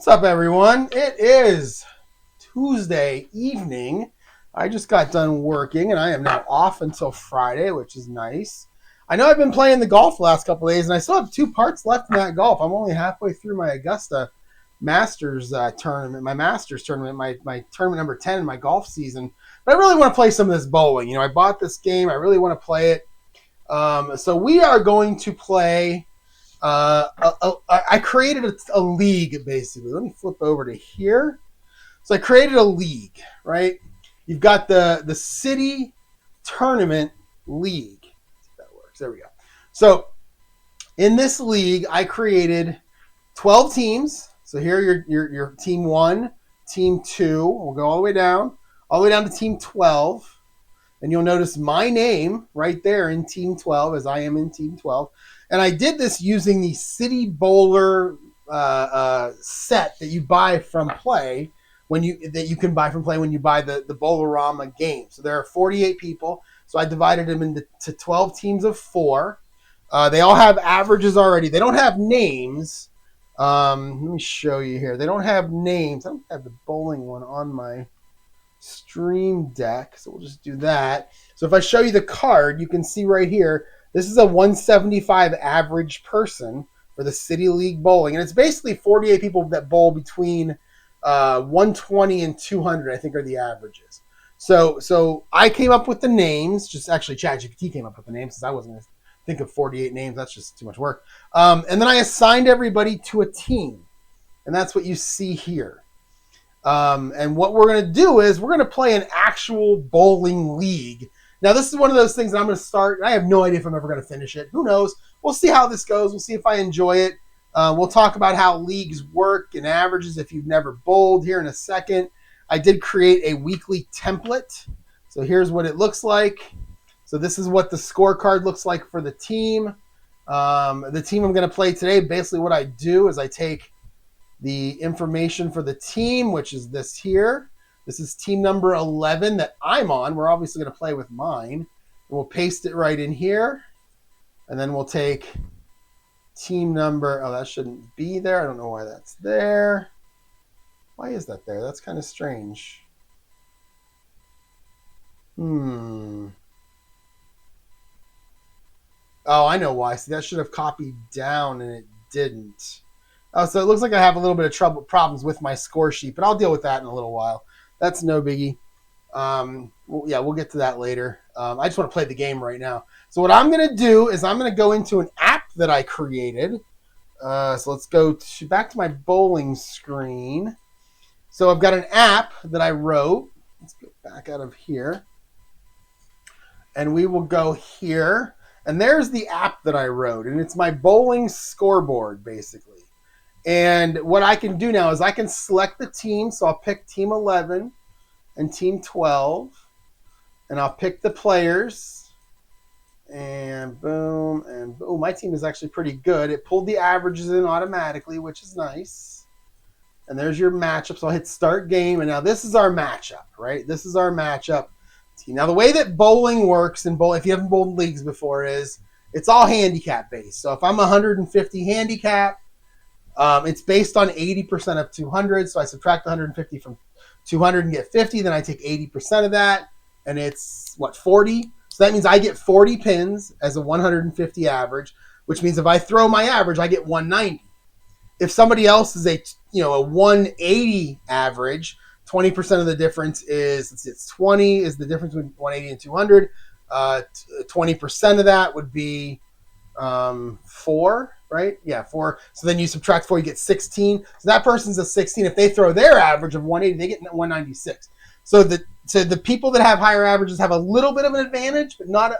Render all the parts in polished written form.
What's up, everyone? It is Tuesday evening. I just got done working, and I am now off until Friday, which is nice. I know I've been playing the golf the last couple of days, and I still have 2 parts left in that golf. I'm only halfway through my Augusta Masters tournament, my Masters tournament, my tournament number 10 in my golf season. But I really want to play some of this bowling. I bought this game. I really want to play it. So we are going to play. I created a league, basically. Let me flip over to here. So I created a league, right? You've got the city tournament league. Let's see if that works. There we go. So in this league, I created 12 teams. So here your team 1, team 2. We'll go all the way down to team 12. And you'll notice my name right there in team 12, as I am in team 12. And I did this using the City Bowler set that you buy from Play when you buy the Bowl-o-Rama game. So there are 48 people. So I divided them into 12 teams of 4. They all have averages already. They don't have names. Let me show you here. They don't have names. I don't have the bowling one on my stream deck, so we'll just do that. So if I show you the card, you can see right here, this is a 175 average person for the City League bowling, and it's basically 48 people that bowl between 120 and 200, I think, are the averages. So I came up with the names. Just actually, ChatGPT came up with the names because I wasn't going to think of 48 names. That's just too much work. And then I assigned everybody to a team, and that's what you see here. And what we're going to do is we're going to play an actual bowling league. Now, this is one of those things that I'm going to start. I have no idea if I'm ever going to finish it. Who knows? We'll see how this goes. We'll see if I enjoy it. We'll talk about how leagues work and averages if you've never bowled here in a second. I did create a weekly template. So here's what it looks like. So this is what the scorecard looks like for the team. The team I'm going to play today, basically what I do is I take the information for the team, which is this here. This is team number 11 that I'm on. We're obviously going to play with mine. And we'll paste it right in here. And then we'll take team number, that shouldn't be there. I don't know why that's there. Why is that there? That's kind of strange. Oh, I know why. See, that should have copied down and it didn't. Oh, so it looks like I have a little bit of problems with my score sheet, but I'll deal with that in a little while. That's no biggie. We'll get to that later. I just want to play the game right now. So what I'm going to do is I'm going to go into an app that I created. So let's go back to my bowling screen. So I've got an app that I wrote. Let's get back out of here. And we will go here. And there's the app that I wrote. And it's my bowling scoreboard, basically. And what I can do now is I can select the team. So I'll pick team 11 and team 12. And I'll pick the players. And boom, and boom. My team is actually pretty good. It pulled the averages in automatically, which is nice. And there's your matchup. So I'll hit start game. And now this is our matchup, right? This is our matchup team. Now the way that bowling works, if you haven't bowled leagues before, is it's all handicap based. So if I'm 150 handicap, it's based on 80% of 200, so I subtract 150 from 200 and get 50. Then I take 80% of that, and it's, 40? So that means I get 40 pins as a 150 average, which means if I throw my average, I get 190. If somebody else is a 180 average, 20% of the difference is, it's 20 is the difference between 180 and 200. 20% of that would be 4, right? Yeah, 4. So then you subtract 4, you get 16. So that person's a 16. If they throw their average of 180, they get 196. So the people that have higher averages have a little bit of an advantage, but not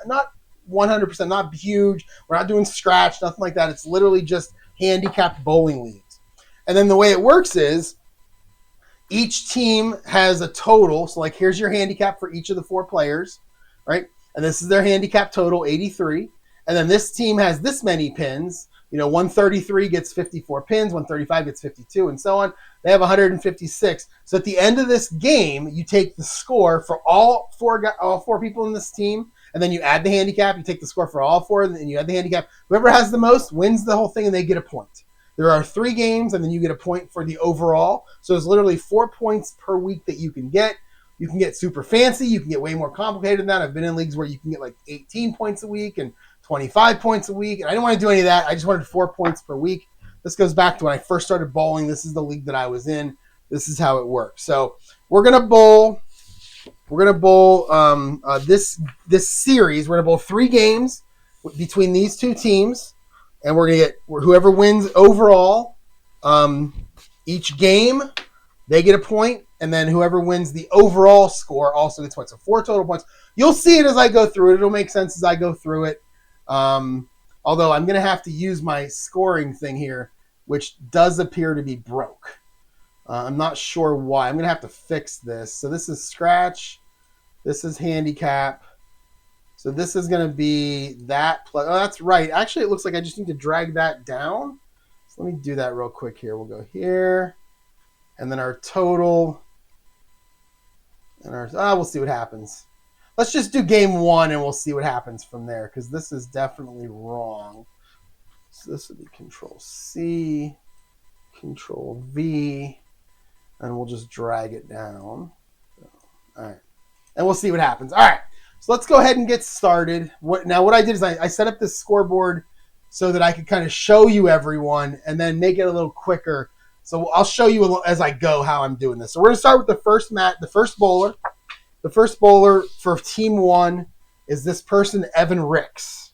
100%, not huge. We're not doing scratch, nothing like that. It's literally just handicapped bowling leagues. And then the way it works is each team has a total. So like here's your handicap for each of the 4 players, right? And this is their handicap total, 83. And then this team has this many pins. 133 gets 54 pins, 135 gets 52, and so on. They have 156. So at the end of this game, you take the score for all four people in this team, and then you add the handicap. You take the score for all 4, and then you add the handicap. Whoever has the most wins the whole thing, and they get a point. There are 3 games, and then you get a point for the overall. So there's literally 4 points per week that you can get. You can get super fancy. You can get way more complicated than that. I've been in leagues where you can get like 18 points a week and 25 points a week. And I didn't want to do any of that. I just wanted 4 points per week. This goes back to when I first started bowling. This is the league that I was in. This is how it works. So we're going to bowl. We're going to bowl this series. We're going to bowl 3 games between these 2 teams. And we're going to get whoever wins overall each game, they get a point. And then whoever wins the overall score also gets points. So 4 total points. You'll see it as I go through it. It'll make sense as I go through it. Although I'm going to have to use my scoring thing here, which does appear to be broke. I'm not sure why. I'm going to have to fix this. So this is scratch. This is handicap. So this is going to be that. Oh, that's right. Actually, it looks like I just need to drag that down. So let me do that real quick here. We'll go here. And then our total. And we'll see what happens. Let's just do game 1 and we'll see what happens from there, because this is definitely wrong. So this would be Control C, Control V, and we'll just drag it down. So, all right. And we'll see what happens. All right. So let's go ahead and get started. What I did is I set up this scoreboard so that I could kind of show you everyone and then make it a little quicker. So I'll show you as I go how I'm doing this. So we're going to start with the first bowler. The first bowler for Team 1 is this person, Evan Ricks.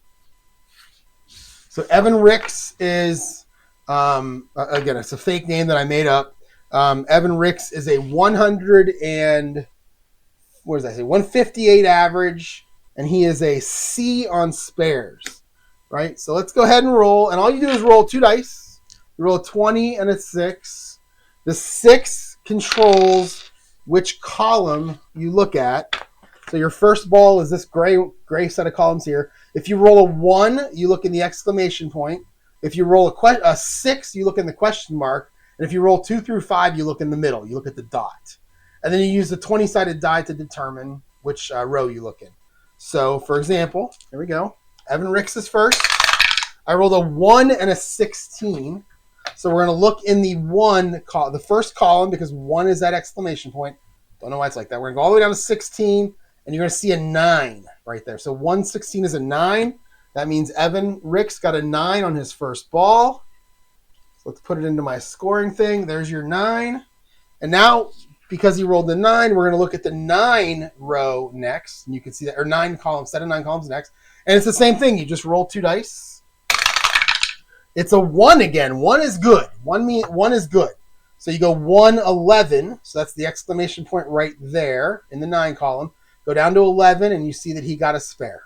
So Evan Ricks is, again, it's a fake name that I made up. Evan Ricks is a 158 average, and he is a C on spares, right? So let's go ahead and roll, and all you do is roll 2 dice. You roll a 20 and a 6. The 6 controls which column you look at. So your first ball is this gray set of columns here. If you roll a 1, you look in the exclamation point. If you roll a 6, you look in the question mark. And if you roll 2 through 5, you look in the middle. You look at the dot. And then you use the 20-sided die to determine which row you look in. So, for example, here we go. Evan Ricks is first. I rolled a 1 and a 16. So we're going to look in the first column, because 1 is that exclamation point. Don't know why it's like that. We're going to go all the way down to 16, and you're going to see a 9 right there. So 116 is a 9. That means Evan Ricks got a 9 on his first ball. So let's put it into my scoring thing. There's your 9. And now, because he rolled the 9, we're going to look at the 9 row next. And you can see that, or 9 columns, set of 9 columns next. And it's the same thing. You just roll 2 dice. It's a 1 again. 1 is good. 1 is good. So you go 111. So that's the exclamation point right there in the 9 column. Go down to 11, and you see that he got a spare.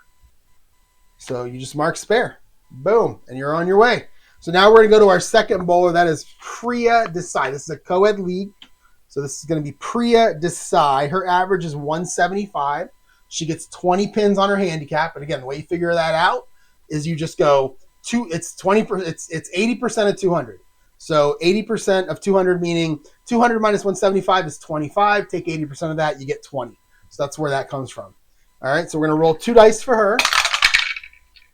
So you just mark spare. Boom. And you're on your way. So now we're going to go to our second bowler. That is Priya Desai. This is a co-ed league. So this is going to be Priya Desai. Her average is 175. She gets 20 pins on her handicap. And again, the way you figure that out is you just go it's 20%. It's 80% of 200. So 80% of 200, meaning 200 minus 175 is 25. Take 80% of that, you get 20. So that's where that comes from. All right, so we're going to roll 2 dice for her.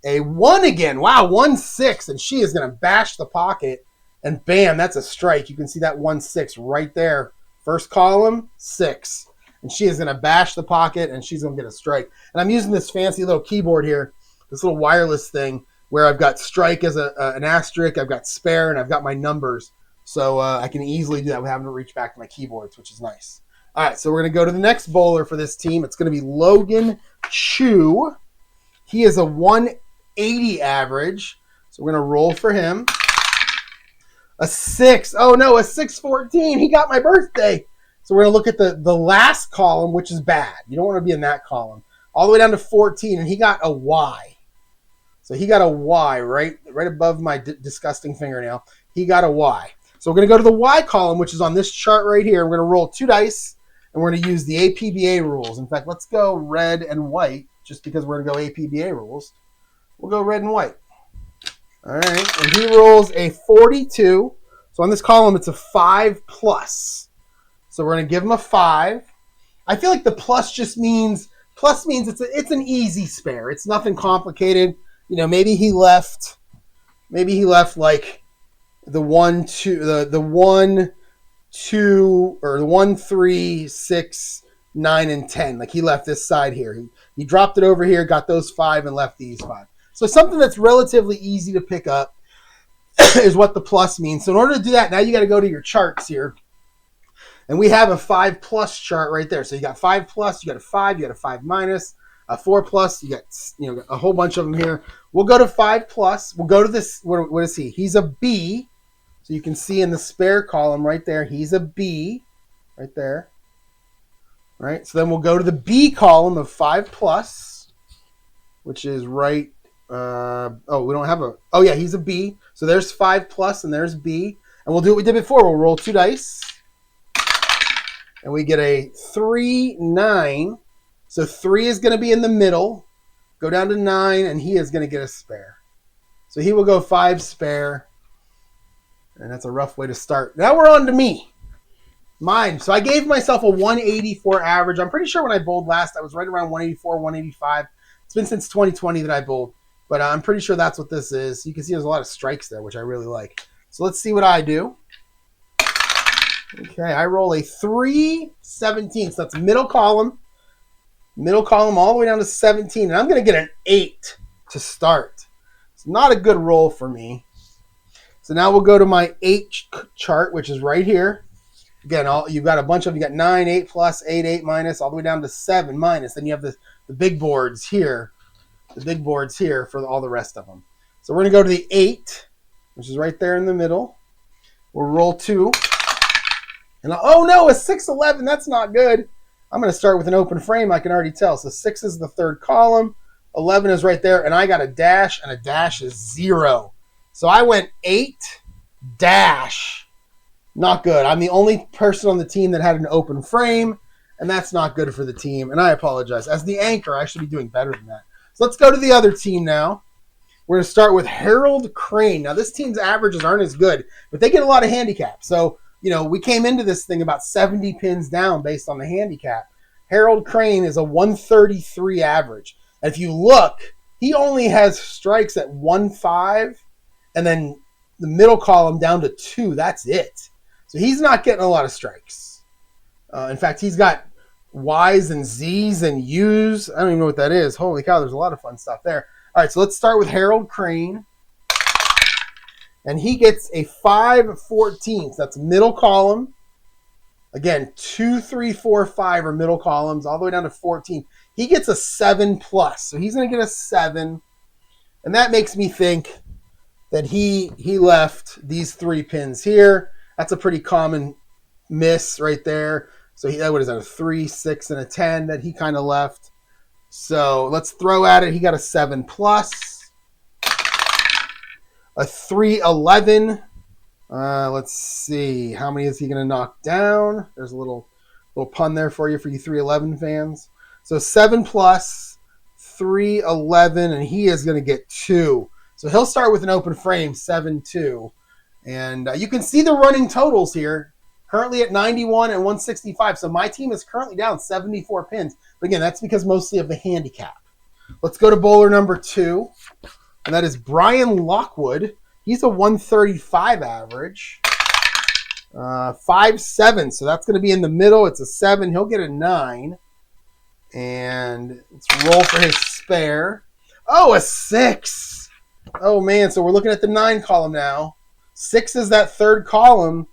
A 1 again. Wow, 1-6, and she is going to bash the pocket, and bam, that's a strike. You can see that 1-6 right there. First column, 6. And she is going to bash the pocket, and she's going to get a strike. And I'm using this fancy little keyboard here, this little wireless thing, where I've got strike as an asterisk, I've got spare, and I've got my numbers. So I can easily do that without having to reach back to my keyboards, which is nice. All right, so we're going to go to the next bowler for this team. It's going to be Logan Chu. He is a 180 average. So we're going to roll for him. A 6. Oh, no, a 614. He got my birthday. So we're going to look at the last column, which is bad. You don't want to be in that column. All the way down to 14, and he got a Y. So he got a Y right above my disgusting fingernail. He got a Y. So we're going to go to the Y column, which is on this chart right here. We're going to roll 2 dice, and we're going to use the APBA rules. In fact, let's go red and white, just because we're going to go APBA rules. We'll go red and white. All right, and he rolls a 42. So on this column, it's a 5+. So we're going to give him a 5. I feel like the plus means it's an easy spare. It's nothing complicated. You know, maybe he left like the 1, 2, the 1, 2, or the 1, 3, 6, 9, and 10. Like he left this side here. He dropped it over here, got those 5, and left these 5. So something that's relatively easy to pick up is what the plus means. So in order to do that, now you got to go to your charts here. And we have a 5 plus chart right there. So you got 5 plus, you got a 5, you got a 5 minus, a 4 plus, you got a whole bunch of them here. We'll go to 5 plus. We'll go to this. What is he? He's a B. So you can see in the spare column right there, he's a B right there. Right? So then we'll go to the B column of 5 plus, which is right. We don't have a. Oh, yeah, he's a B. So there's 5 plus and there's B. And we'll do what we did before. We'll roll 2 dice. And we get a 3, 9. So 3 is going to be in the middle. Go down to 9, and he is going to get a spare. So he will go 5 spare. And that's a rough way to start. Now we're on to me. Mine. So I gave myself a 184 average. I'm pretty sure when I bowled last, I was right around 184, 185. It's been since 2020 that I bowled. But I'm pretty sure that's what this is. You can see there's a lot of strikes there, which I really like. So let's see what I do. Okay, I roll a 3, 17. So that's middle column. Middle column all the way down to 17. And I'm going to get an 8 to start. It's not a good roll for me. So now we'll go to my 8 chart, which is right here. Again, you've got a bunch of, you got 9, 8 plus, 8, 8 minus, all the way down to 7 minus. Then you have the big boards here. The big boards here for all the rest of them. So we're going to go to the 8, which is right there in the middle. We'll roll 2. And oh no, a 6, 11. That's not good. I'm going to start with an open frame. I can already tell. So 6 is the third column. 11 is right there. And I got a dash, and a dash is 0. So I went 8, dash. Not good. I'm the only person on the team that had an open frame, and that's not good for the team. And I apologize. As the anchor, I should be doing better than that. So let's go to the other team now. We're going to start with Harold Crane. Now, this team's averages aren't as good, but they get a lot of handicap. So, we came into this thing about 70 pins down based on the handicap. Harold Crane is a 133 average. And if you look, he only has strikes at 1-5, and then the middle column down to 2. That's it. So he's not getting a lot of strikes. In fact, he's got Y's and Z's and U's. I don't even know what that is. Holy cow, there's a lot of fun stuff there. All right, so let's start with Harold Crane. And he gets a 5-14. So that's middle column. Again, 2, 3, 4, 5 are middle columns, all the way down to 14. He gets a 7 plus. So he's going to get a 7. And that makes me think that he left these 3 pins here. That's a pretty common miss right there. So what is that, a 3, 6, and a 10 that he kind of left. So let's throw at it. He got a 7 plus. A 3, 11. Let's see. How many is he going to knock down? There's a little pun there for you 311 fans. So 7 plus, 3, 11, and he is going to get 2. So he'll start with an open frame, 7, 2. And you can see the running totals here. Currently at 91 and 165. So my team is currently down 74 pins. But again, that's because mostly of the handicap. Let's go to bowler number 2. And that is Brian Lockwood. He's a 135 average. 5-7. So that's going to be in the middle. It's a 7. He'll get a 9. And let's roll for his spare. Oh, a 6. Oh, man. So we're looking at the 9 column now. 6 is that third column.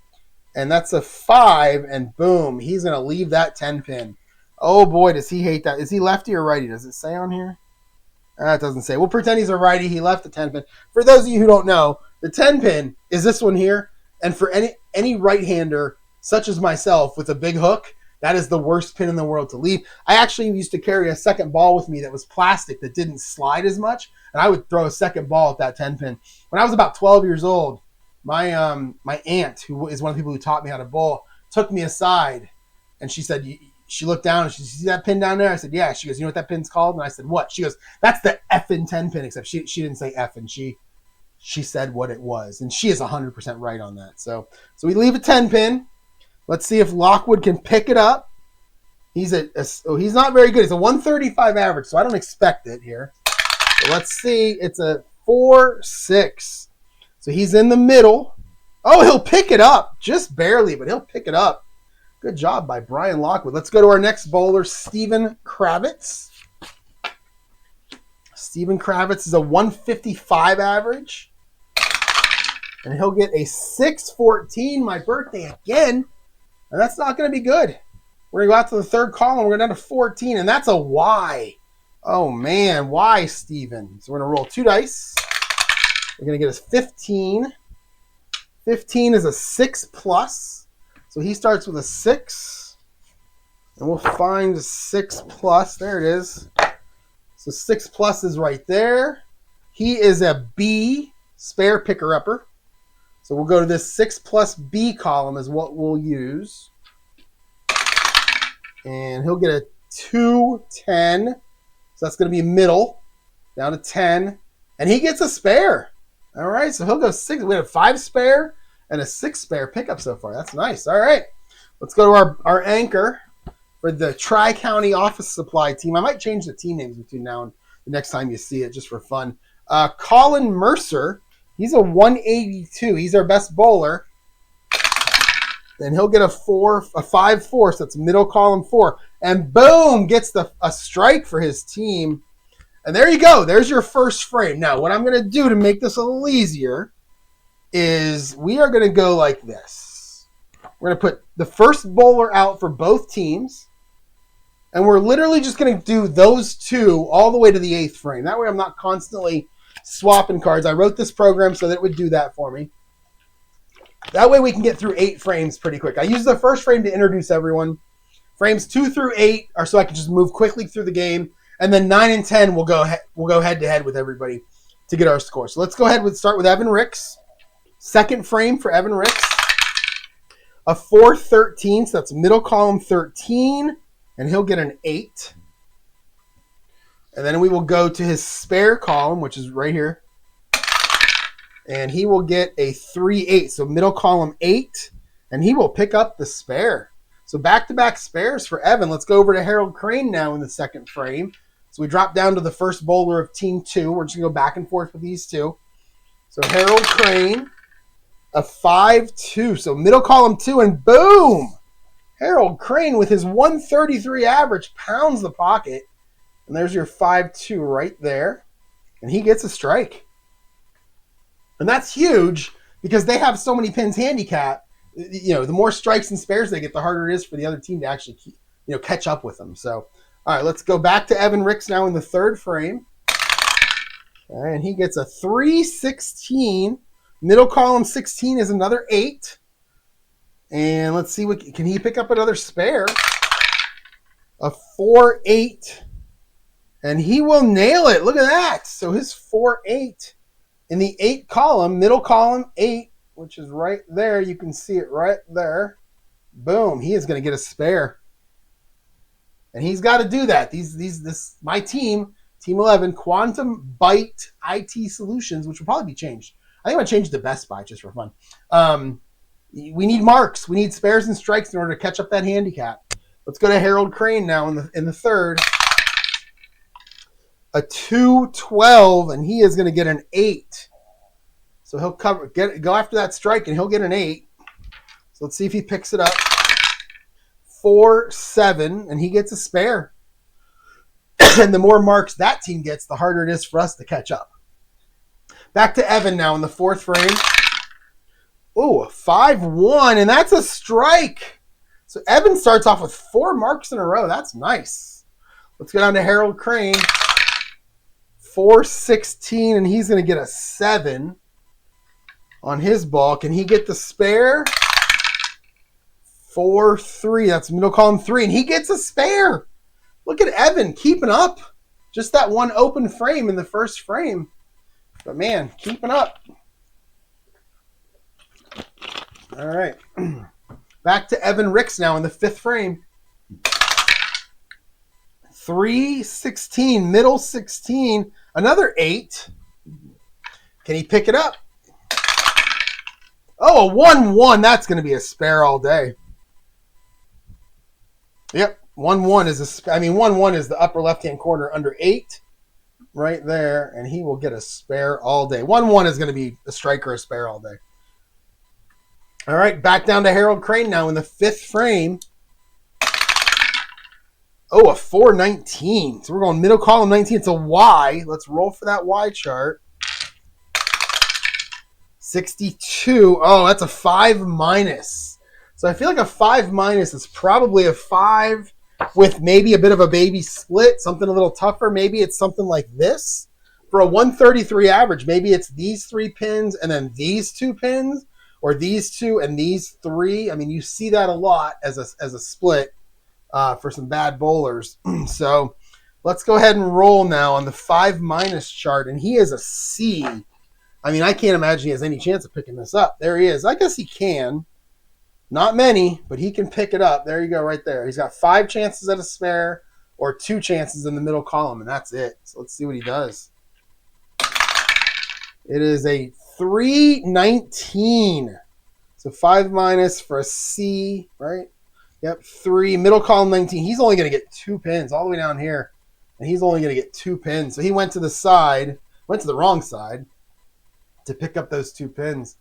And that's a 5. And boom, he's going to leave that 10 pin. Oh, boy, does he hate that. Is he lefty or righty? Does it say on here? It doesn't say. We'll pretend he's a righty. He left the 10 pin. For those of you who don't know, the 10 pin is this one here. And for any right-hander, such as myself, with a big hook, that is the worst pin in the world to leave. I actually used to carry a second ball with me that was plastic that didn't slide as much. And I would throw a second ball at that 10 pin. When I was about 12 years old, my aunt, who is one of the people who taught me how to bowl, took me aside. And she said, she looked down and she said, "See that pin down there?" I said, "Yeah." She goes, "You know what that pin's called?" And I said, "What?" She goes, "That's the effing 10 pin." Except she didn't say effing. She said what it was. And she is 100% right on that. So we leave a 10 pin. Let's see if Lockwood can pick it up. He's not very good. It's a 135 average, so I don't expect it here. So let's see. It's a 4-6. So he's in the middle. Oh, he'll pick it up. Just barely, but he'll pick it up. Good job by Brian Lockwood. Let's go to our next bowler, Steven Kravitz. Steven Kravitz is a 155 average. And he'll get a 614, my birthday again. And that's not going to be good. We're going to go out to the third column. We're down to 14, and that's a Y. Oh, man. Y, Steven. So we're going to roll 2 dice. We're going to get us 15. 15 is a 6 plus. So he starts with a 6. And we'll find 6 plus. There it is. So 6 plus is right there. He is a B, spare picker-upper. So we'll go to this 6 plus B column is what we'll use. And he'll get a 210. So that's going to be middle. Down to 10. And he gets a spare. All right, so he'll go 6. We have 5 spare and a 6 spare pickup so far. That's nice. All right, let's go to our anchor for the Tri-County Office Supply team. I might change the team names between now and the next time you see it just for fun. Colin Mercer. He's a 182. He's our best bowler. Then he'll get a 5-4, so that's middle column 4. And boom, gets a strike for his team. And there you go. There's your first frame. Now, what I'm going to do to make this a little easier is we are going to go like this. We're going to put the first bowler out for both teams. And we're literally just going to do those 2 all the way to the 8th frame. That way I'm not constantly swapping cards. I wrote this program so that it would do that for me. That way we can get through 8 frames pretty quick. I use the first frame to introduce everyone. Frames 2 through 8 are so I can just move quickly through the game. And then 9 and 10 we'll go head to head with everybody to get our score. So let's go ahead and start with Evan Ricks. Second frame for Evan Ricks. A 4-13, so that's middle column 13. And he'll get an 8. And then we will go to his spare column, which is right here. And he will get a 3-8. So middle column 8. And he will pick up the spare. So back-to-back spares for Evan. Let's go over to Harold Crane now in the second frame. So we drop down to the first bowler of team 2. We're just going to go back and forth with these 2. So Harold Crane, a 5-2. So middle column 2, and boom! Harold Crane with his 133 average pounds the pocket. And there's your 5-2 right there. And he gets a strike. And that's huge because they have so many pins handicap. You know, the more strikes and spares they get, the harder it is for the other team to actually catch up with them. So, all right, let's go back to Evan Ricks now in the third frame. Okay, and he gets a 3-16. Middle column 16 is another 8. And let's see, can he pick up another spare? A 4-8. And he will nail it. Look at that. So his 4-8 in the 8 column, middle column 8, which is right there. You can see it right there. Boom. He is going to get a spare. And he's got to do that. My team, Team 11, Quantum Byte IT Solutions, which will probably be changed. I think I'm going to change it to Best Buy just for fun. We need marks. We need spares and strikes in order to catch up that handicap. Let's go to Harold Crane now in the third. A 2-12, and he is going to get an 8. So he'll go after that strike, and he'll get an 8. So let's see if he picks it up. 4-7, and he gets a spare. And the more marks that team gets, the harder it is for us to catch up. Back to Evan now in the fourth frame. Oh, 5-1, and that's a strike. So Evan starts off with 4 marks in a row. That's nice. Let's go down to Harold Crane. 4-16, and he's going to get a 7 on his ball. Can he get the spare? 4-3. That's middle column 3, and he gets a spare. Look at Evan keeping up. Just that one open frame in the first frame. But, man, keeping up. All right. Back to Evan Ricks now in the 5th frame. 3-16, middle 16, another 8. Can he pick it up? Oh, a 1-1. That's going to be a spare all day. Yep, 1-1 is 1-1 is the upper left-hand corner under 8, right there, and he will get a spare all day. 1-1 is going to be a strike or a spare all day. All right, back down to Harold Crane now in the 5th frame. Oh, a 419. So we're going middle column 19. It's a Y. Let's roll for that Y chart. 62. Oh, that's a 5 minus. So I feel like a 5 minus is probably a 5 with maybe a bit of a baby split, something a little tougher. Maybe it's something like this. For a 133 average, maybe it's these 3 pins and then these 2 pins, or these 2 and these 3. I mean, you see that a lot as a split for some bad bowlers. So let's go ahead and roll now on the 5 minus chart. And he is a C. I mean, I can't imagine he has any chance of picking this up. There he is. I guess he can. Not many, but he can pick it up. There you go, right there. He's got 5 chances at a spare or 2 chances in the middle column, and that's it. So let's see what he does. It is a 319. So 5 minus for a C, right? Yep, 3. Middle column 19. He's only going to get 2 pins all the way down here, and he's only going to get 2 pins. So he went to the wrong side to pick up those 2 pins.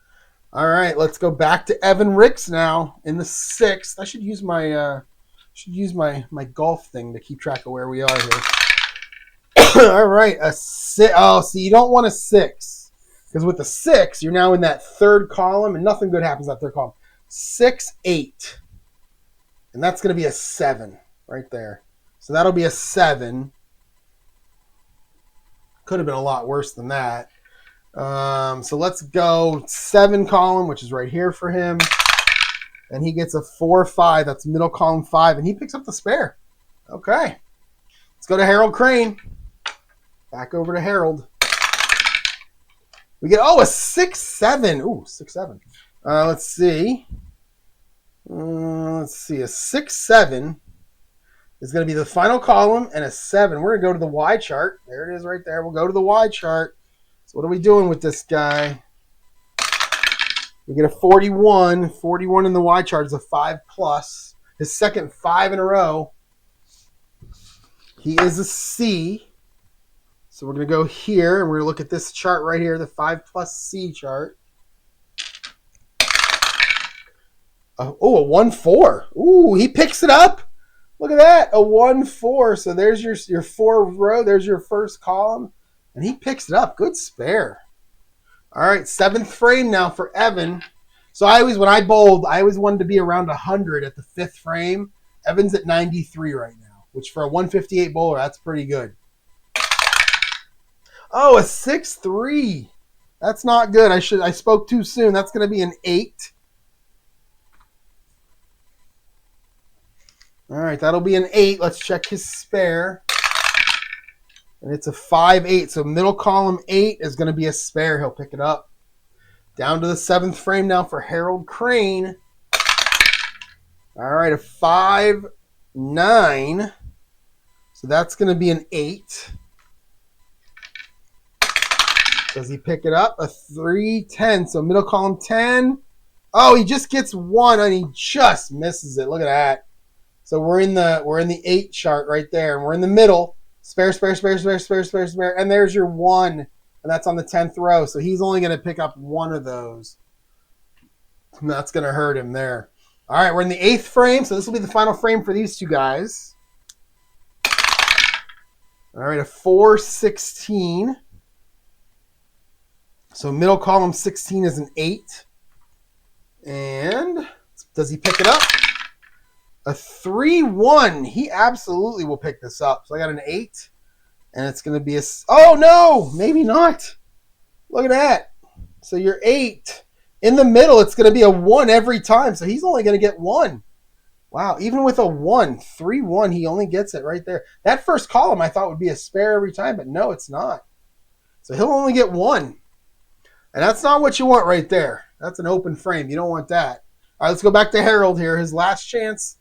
All right, let's go back to Evan Ricks now in the 6th. I should use my my golf thing to keep track of where we are here. All right, a 6. Oh, see, you don't want a 6 because with the 6, you're now in that 3rd column, and nothing good happens in that 3rd column. 6, 8, and that's going to be a 7 right there. So that'll be a 7. Could have been a lot worse than that. So let's go 7 column, which is right here for him. And he gets a 4, 5. That's middle column 5. And he picks up the spare. Okay. Let's go to Harold Crane. Back over to Harold. We get, a 6, 7. Ooh, 6, 7. Let's see. A 6, 7 is going to be the final column, and a 7. We're going to go to the Y chart. There it is right there. We'll go to the Y chart. So what are we doing with this guy? We get a 41. 41 in the Y chart is a 5 plus. His second 5 in a row. He is a C. So we're going to go here, and we're going to look at this chart right here, the 5 plus C chart. A 1, 4. Ooh, he picks it up. Look at that, a 1, 4. So there's your 4 row. There's your first column. And he picks it up. Good spare. All right, 7th frame now for Evan. So when I bowled, I always wanted to be around 100 at the 5th frame. Evan's at 93 right now, which for a 158 bowler, that's pretty good. Oh, a 6, 3. That's not good. I spoke too soon. That's going to be an 8. All right, that'll be an 8. Let's check his spare. And it's a 5, 8. So middle column 8 is going to be a spare. He'll pick it up. Down to the 7th frame now for Harold Crane. All right, a 5, 9. So that's going to be an 8. Does he pick it up? A 3, 10. So middle column 10. Oh, he just gets 1 and he just misses it. Look at that. So we're in the 8 chart right there, and we're in the middle. Spare, spare, spare, spare, spare, spare, spare. And there's your 1. And that's on the 10th row. So he's only going to pick up 1 of those. And that's going to hurt him there. All right, we're in the 8th frame. So this will be the final frame for these two guys. All right, a 4, 16. So middle column 16 is an 8. And does he pick it up? A 3, 1. He absolutely will pick this up. So I got an 8. And it's going to be oh, no, maybe not. Look at that. So you're 8. In the middle, it's going to be a 1 every time. So he's only going to get 1. Wow, even with a 1, 3, 1, he only gets it right there. That first column I thought would be a spare every time, but no, it's not. So he'll only get 1. And that's not what you want right there. That's an open frame. You don't want that. All right, let's go back to Harold here. His last chance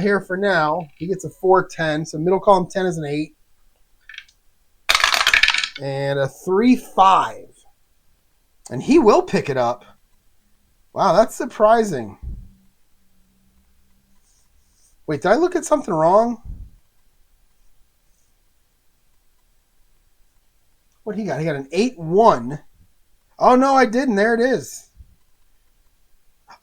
here for now. He gets a 4, 10. So middle column 10 is an 8. And a 3, 5. And he will pick it up. Wow, that's surprising. Wait, did I look at something wrong? What he got? He got an 8, 1. Oh, no, I didn't. There it is.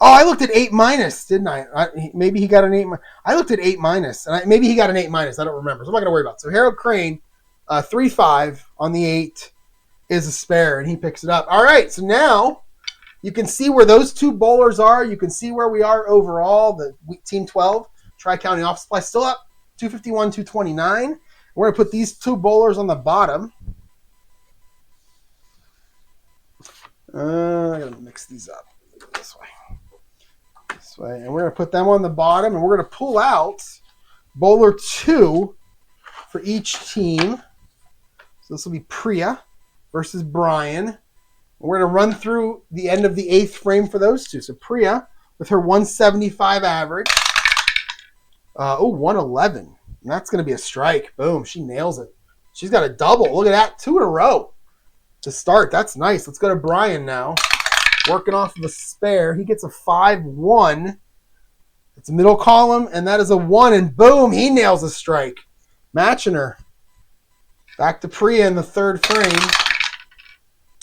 Oh, I looked at 8 minus, didn't I? Maybe he got an 8 minus. I looked at 8 minus, and maybe he got an 8 minus. I don't remember. So I'm not going to worry about it. So Harold Crane, 3-5 on the 8 is a spare, and he picks it up. All right, so now you can see where those two bowlers are. You can see where we are overall, the Team 12, Tri-County Office Supply, still up 251, 229. We're going to put these two bowlers on the bottom. I got to mix these up this way. This way. And we're going to put them on the bottom, and we're going to pull out bowler 2 for each team. So this will be Priya versus Brian. We're going to run through the end of the 8th frame for those two. So Priya with her 175 average. 111. And that's going to be a strike. Boom. She nails it. She's got a double. Look at that. 2 in a row to start. That's nice. Let's go to Brian now. Working off of a spare. He gets a 5-1. It's a middle column, and that is a 1. And boom, he nails a strike. Matching her. Back to Priya in the 3rd frame.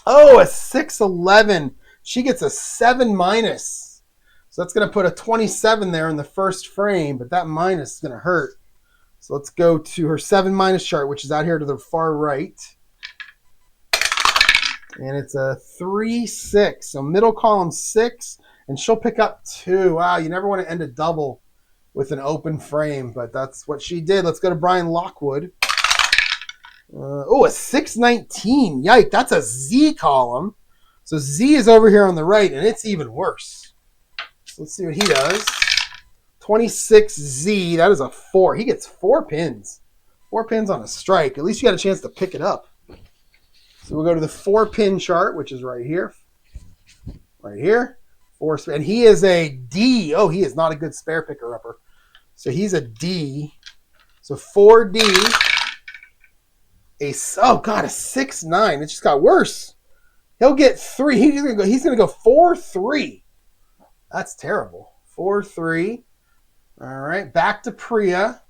Oh, a 6-11. She gets a 7 minus. So that's going to put a 27 there in the 1st frame, but that minus is going to hurt. So let's go to her 7 minus chart, which is out here to the far right. And it's a 3-6. So middle column 6, and she'll pick up 2. Wow, you never want to end a double with an open frame, but that's what she did. Let's go to Brian Lockwood. A 6-19. Yike, that's a Z column. So Z is over here on the right, and it's even worse. So let's see what he does. 26Z, that is a 4. He gets 4 pins. 4 pins on a strike. At least you got a chance to pick it up. So we'll go to the 4-pin chart, which is right here. Right here. 4, and he is a D. Oh, he is not a good spare picker-upper. So he's a D. So 4D. A 6-9. It just got worse. He'll get 3. He's gonna go 4-3. That's terrible. 4-3. All right, back to Priya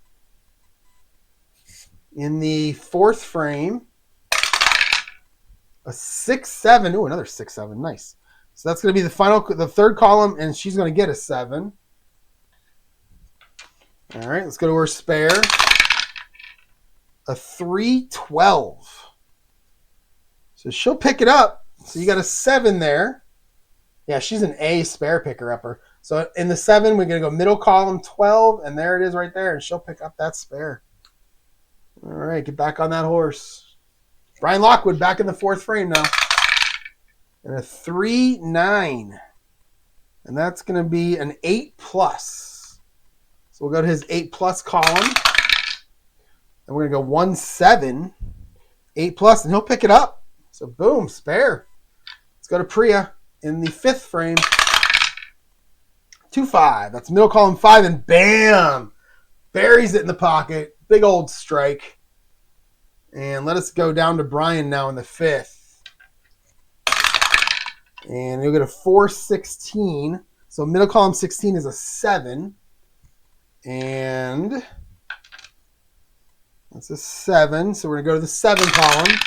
in the 4th frame. A 6-7. Ooh, another 6-7. Nice. So that's going to be the 3rd column, and she's going to get a 7. All right, let's go to her spare. A 3-12. So she'll pick it up. So you got a 7 there. Yeah, she's an A spare picker-upper. So in the 7, we're going to go middle column 12, and there it is right there, and she'll pick up that spare. All right, get back on that horse. Brian Lockwood back in the 4th frame now. And a 3-9. And that's going to be an 8+. So we'll go to his 8+ column. And we're going to go 1-7. 8+, and he'll pick it up. So boom, spare. Let's go to Priya in the 5th frame. 2-5. That's middle column 5, and bam! Buries it in the pocket. Big old strike. And let us go down to Brian now in the 5th. And you'll get a 4-16. So middle column 16 is a 7. And that's a 7. So we're going to go to the 7 column.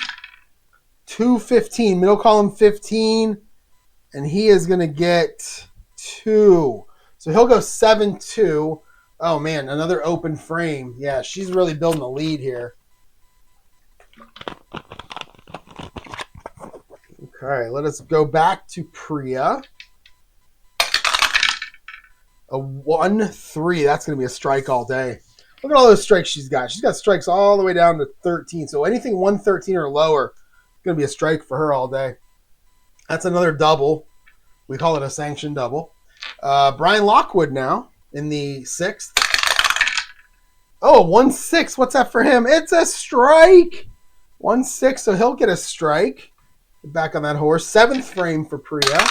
2-15. Middle column 15. And he is going to get 2. So he'll go 7-2. Oh, man, another open frame. Yeah, she's really building a lead here. Okay, let us go back to Priya. A 1-3. That's going to be a strike all day. Look at all those strikes she's got. She's got strikes all the way down to 13. So anything 113 or lower is going to be a strike for her all day. That's another double. We call it a sanctioned double. Brian Lockwood now in the 6th. Oh, 1-6. What's that for him? It's a strike. 1-6, so he'll get a strike. Back on that horse. 7th frame for Priya.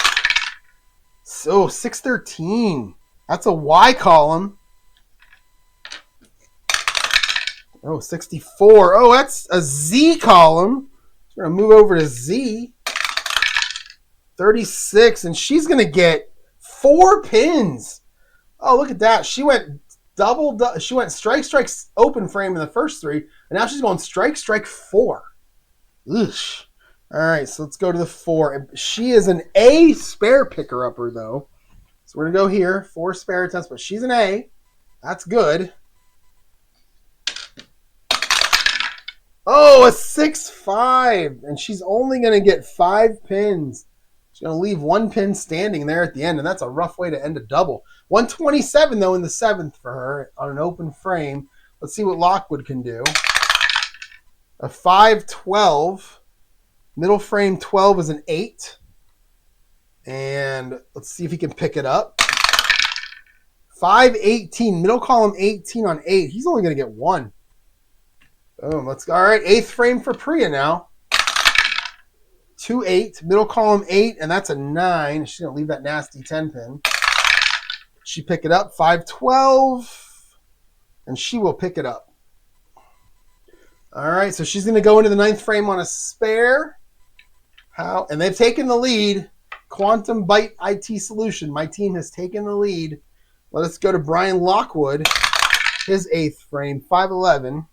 So 6-13. That's a Y column. Oh, 64. Oh, that's a Z column. We're going to move over to Z. 36, and she's going to get 4 pins. Oh, look at that. She went she went strike, open frame in the first 3, and now she's going strike, 4. Oosh. All right, so let's go to the 4. She is an A spare picker-upper, though. So we're going to go here. 4 spare attempts, but she's an A. That's good. Oh, a 6-5. And she's only going to get 5 pins. She's going to leave 1 pin standing there at the end, and that's a rough way to end a double. 127, though, in the 7th for her on an open frame. Let's see what Lockwood can do. A 5-12. Middle frame 12 is an 8. And let's see if he can pick it up. 5-18. Middle column 18 on 8. He's only going to get 1. Boom. Let's go. All right, 8th frame for Priya now. 2-8. Middle column 8, and that's a 9. She's going to leave that nasty 10 pin. She pick it up. 5-12. And she will pick it up. All right, so she's going to go into the 9th frame on a spare. How? And they've taken the lead. Quantum Byte IT Solution. My team has taken the lead. Let us go to Brian Lockwood. His 8th frame. 5-11.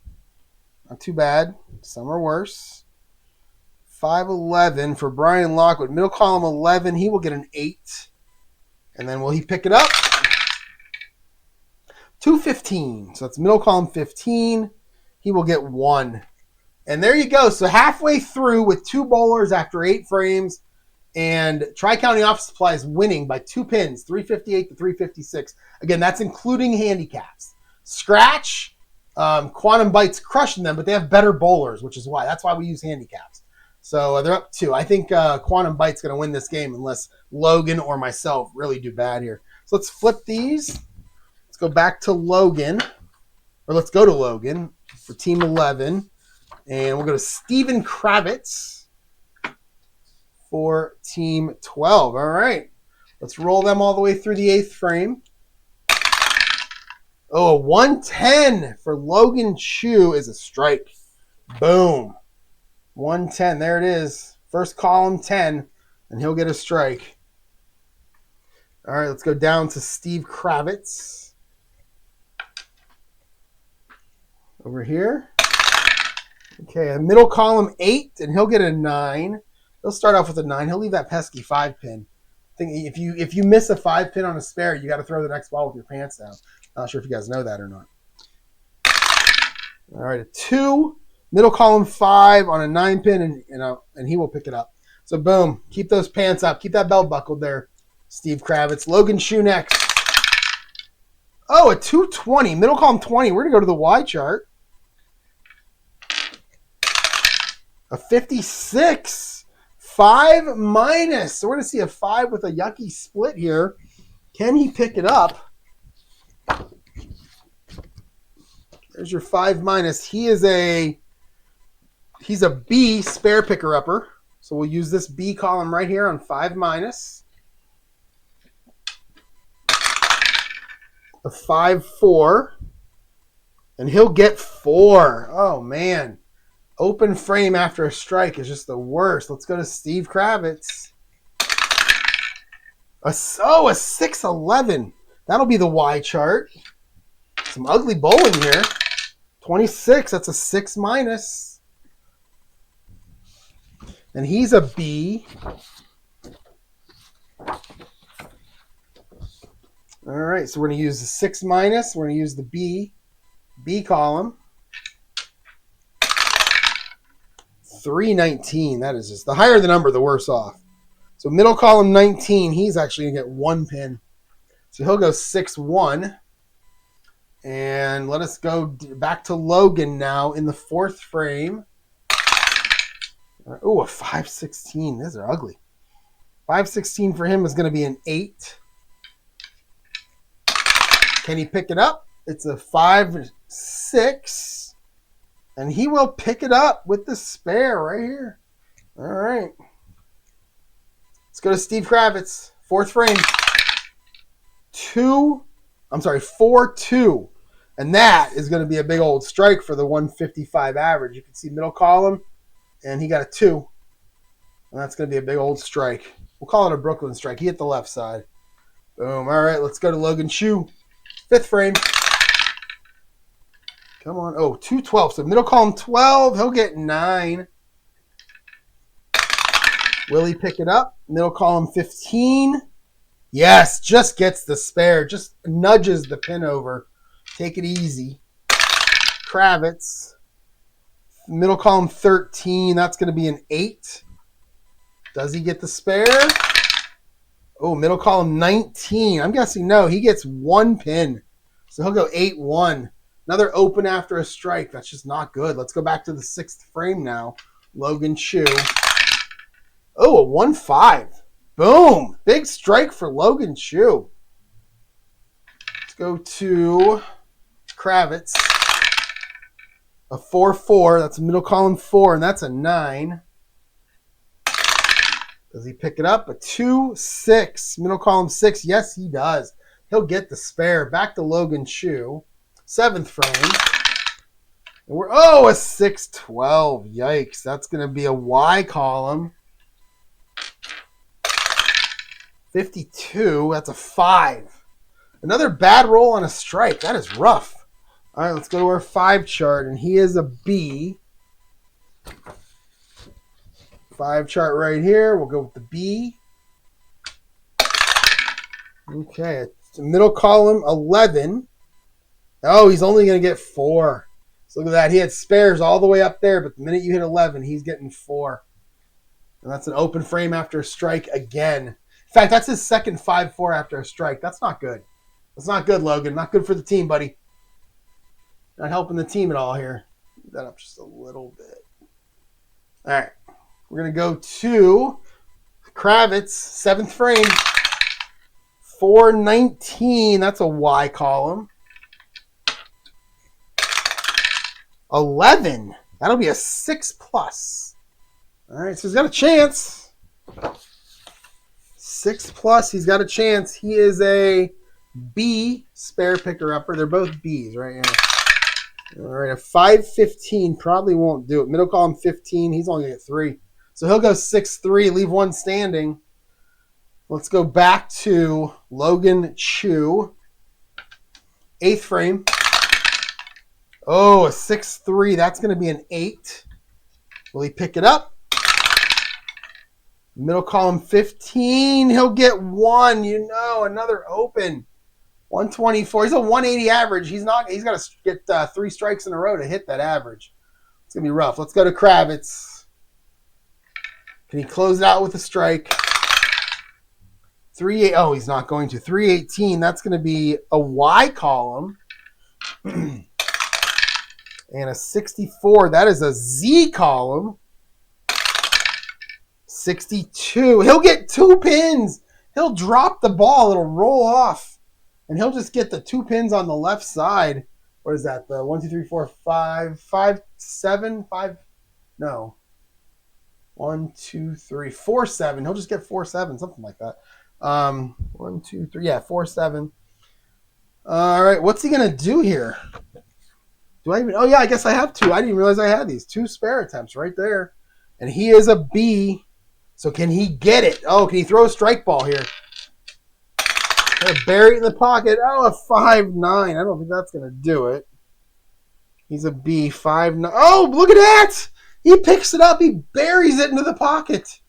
Not too bad. Some are worse. 5-11 for Brian Lockwood. Middle column 11. He will get an 8. And then will he pick it up? 2-15. So that's middle column 15. He will get 1. And there you go. So halfway through with 2 bowlers after 8 frames. And Tri-County Office Supply is winning by 2 pins, 358 to 356. Again, that's including handicaps. Scratch, Quantum Byte's crushing them, but they have better bowlers, which is why. That's why we use handicaps. So they're up 2. I think Quantum Byte's going to win this game unless Logan or myself really do bad here. So let's flip these. Let's go back to Logan. Or let's go to Logan for Team 11. And we'll go to Steven Kravitz for Team 12. All right. Let's roll them all the way through the 8th frame. Oh, a 110 for Logan Chu is a strike. Boom. 110. There it is. First column 10, and he'll get a strike. All right, let's go down to Steve Kravitz. Over here. Okay, a middle column 8, and he'll get a 9. He'll start off with a 9. He'll leave that pesky 5 pin. I think if you miss a 5 pin on a spare, you got to throw the next ball with your pants down. Not sure if you guys know that or not. All right, a 2, middle column 5 on a 9 pin, and he will pick it up. So boom, keep those pants up, keep that belt buckled there, Steve Kravitz. Logan Chu next. Oh, a 220, middle column 20. We're gonna go to the Y chart. A 56, 5 minus. So we're going to see a 5 with a yucky split here. Can he pick it up? There's your 5 minus. He's a B spare picker-upper. So we'll use this B column right here on 5 minus. A 5-4. And he'll get 4. Oh, man. Open frame after a strike is just the worst. Let's go to Steve Kravitz. A 6-11. That'll be the Y chart. Some ugly bowling here. 26. That's a 6 minus. And he's a B. All right, so we're going to use the 6 minus. We're going to use the B column. 319. That is just the higher the number, the worse off. So middle column 19, he's actually going to get 1 pin. So he'll go 6-1. And let us go back to Logan now in the 4th frame. Oh, a 5-16. These are ugly. 5-16 for him is going to be an 8. Can he pick it up? It's a 5-6. And he will pick it up with the spare right here. All right. Let's go to Steve Kravitz. 4th frame. 4-2. And that is going to be a big old strike for the 155 average. You can see middle column, and he got a 2. And that's going to be a big old strike. We'll call it a Brooklyn strike. He hit the left side. Boom. All right, let's go to Logan Chu. 5th frame. Come on. Oh, 2-12. So middle column 12. He'll get 9. Will he pick it up? Middle column 15. Yes, just gets the spare. Just nudges the pin over. Take it easy. Kravitz. Middle column 13. That's going to be an 8. Does he get the spare? Oh, middle column 19. I'm guessing no. He gets 1 pin. So he'll go 8-1. Another open after a strike. That's just not good. Let's go back to the 6th frame now. Logan Chu. Oh, a 1-5. Boom. Big strike for Logan Chu. Let's go to Kravitz. A 4-4. That's a middle column 4, and that's a 9. Does he pick it up? A 2-6. Middle column 6. Yes, he does. He'll get the spare. Back to Logan Chu. 7th frame. And we're a 6-12. Yikes. That's going to be a Y column. 52. That's a 5. Another bad roll on a strike. That is rough. All right, let's go to our 5 chart, and he is a B. 5 chart right here. We'll go with the B. Okay, it's middle column 11. Oh, he's only going to get 4. So look at that. He had spares all the way up there, but the minute you hit 11, he's getting 4. And that's an open frame after a strike again. In fact, that's his second 5-4 after a strike. That's not good. That's not good, Logan. Not good for the team, buddy. Not helping the team at all here. Move that up just a little bit. All right. We're going to go to Kravitz, 7th frame. 419. That's a Y column. 11. That'll be a 6+. All right, so he's got a chance. 6+, he's got a chance. He is a B spare picker-upper. They're both Bs right here. All right, a 5-15 probably won't do it. Middle column 15, he's only going to get 3. So he'll go 6-3, leave 1 standing. Let's go back to Logan Chu. 8th frame. Oh, a 6-3. That's going to be an 8. Will he pick it up? Middle column 15. He'll get 1. Another open. 124. He's a 180 average. He's got to get 3 strikes in a row to hit that average. It's going to be rough. Let's go to Kravitz. Can he close it out with a strike? 3-8. Oh, he's not going to. 318. That's going to be a Y column. And a 64. That is a Z column. 62. He'll get 2 pins. He'll drop the ball. It'll roll off. And he'll just get the 2 pins on the left side. What is that? The 1, 2, 3, 4, 5, 5, 7, 5. No. 1, 2, 3, 4, 7. He'll just get 4, 7, something like that. 1, 2, 3. Yeah, 4, 7. All right. What's he going to do here? Do I even? Oh, yeah, I guess I have 2. I didn't even realize I had these. 2 spare attempts right there. And he is a B. So can he get it? Oh, can he throw a strike ball here? Bury it in the pocket. Oh, a 5-9. I don't think that's going to do it. He's a B. 5-9. Oh, look at that. He picks it up. He buries it into the pocket.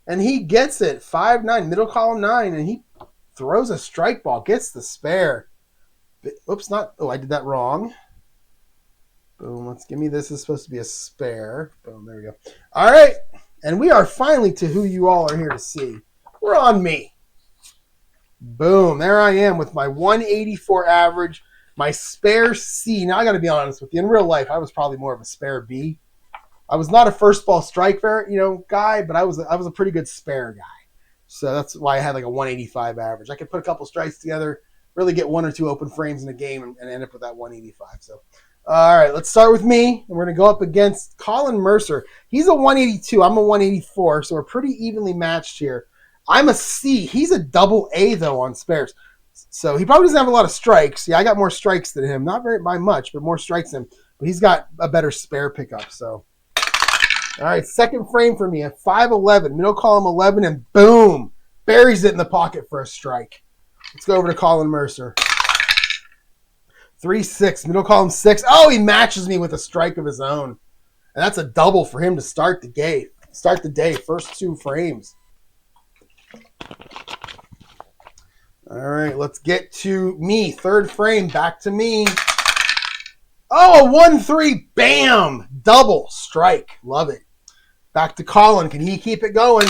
And he gets it. 5-9. Middle column 9. And he throws a strike ball. Gets the spare. Oops, not. Oh, I did that wrong. Boom. Let's give me this. This is supposed to be a spare. Boom. There we go. All right. And we are finally to who you all are here to see. We're on me. Boom. There I am with my 184 average, my spare C. Now, I got to be honest with you. In real life, I was probably more of a spare B. I was not a first ball strike guy, but I was a pretty good spare guy. So that's why I had like a 185 average. I could put a couple strikes together, really get 1 or 2 open frames in a game, and end up with that 185. So, all right, let's start with me. And we're going to go up against Colin Mercer. He's a 182. I'm a 184, so we're pretty evenly matched here. I'm a C. He's a double A, though, on spares. So he probably doesn't have a lot of strikes. Yeah, I got more strikes than him. Not very by much, but more strikes than him. But he's got a better spare pickup. So, all right, 2nd frame for me. A 5-11, middle column 11, and boom, buries it in the pocket for a strike. Let's go over to Colin Mercer. 3-6, middle column 6. Oh, he matches me with a strike of his own. And that's a double for him to start the day. First 2 frames. All right, let's get to me. Third frame, back to me. Oh, a 1-3, bam! Double strike. Love it. Back to Colin. Can he keep it going?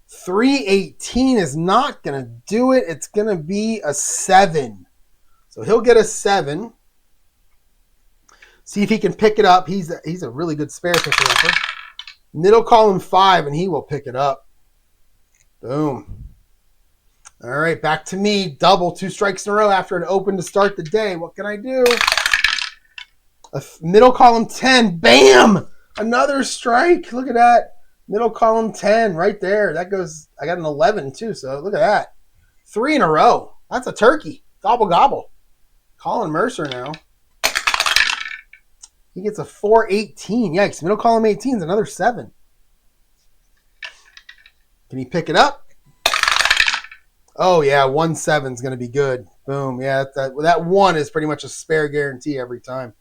318 is not going to do it. It's going to be a 7. So he'll get a 7. See if he can pick it up. He's a really good spare picker-upper. Middle column 5, and he will pick it up. Boom. All right, back to me. Double, 2 strikes in a row after an open to start the day. What can I do? Middle column 10. Bam! Another strike. Look at that. Middle column 10 right there. That goes, I got an 11 too, so look at that. 3 in a row. That's a turkey. Gobble, gobble. Colin Mercer now. He gets a 418. Yikes. Middle column 18 is another 7. Can he pick it up? Oh, yeah. 1-7 is going to be good. Boom. Yeah, that 1 is pretty much a spare guarantee every time.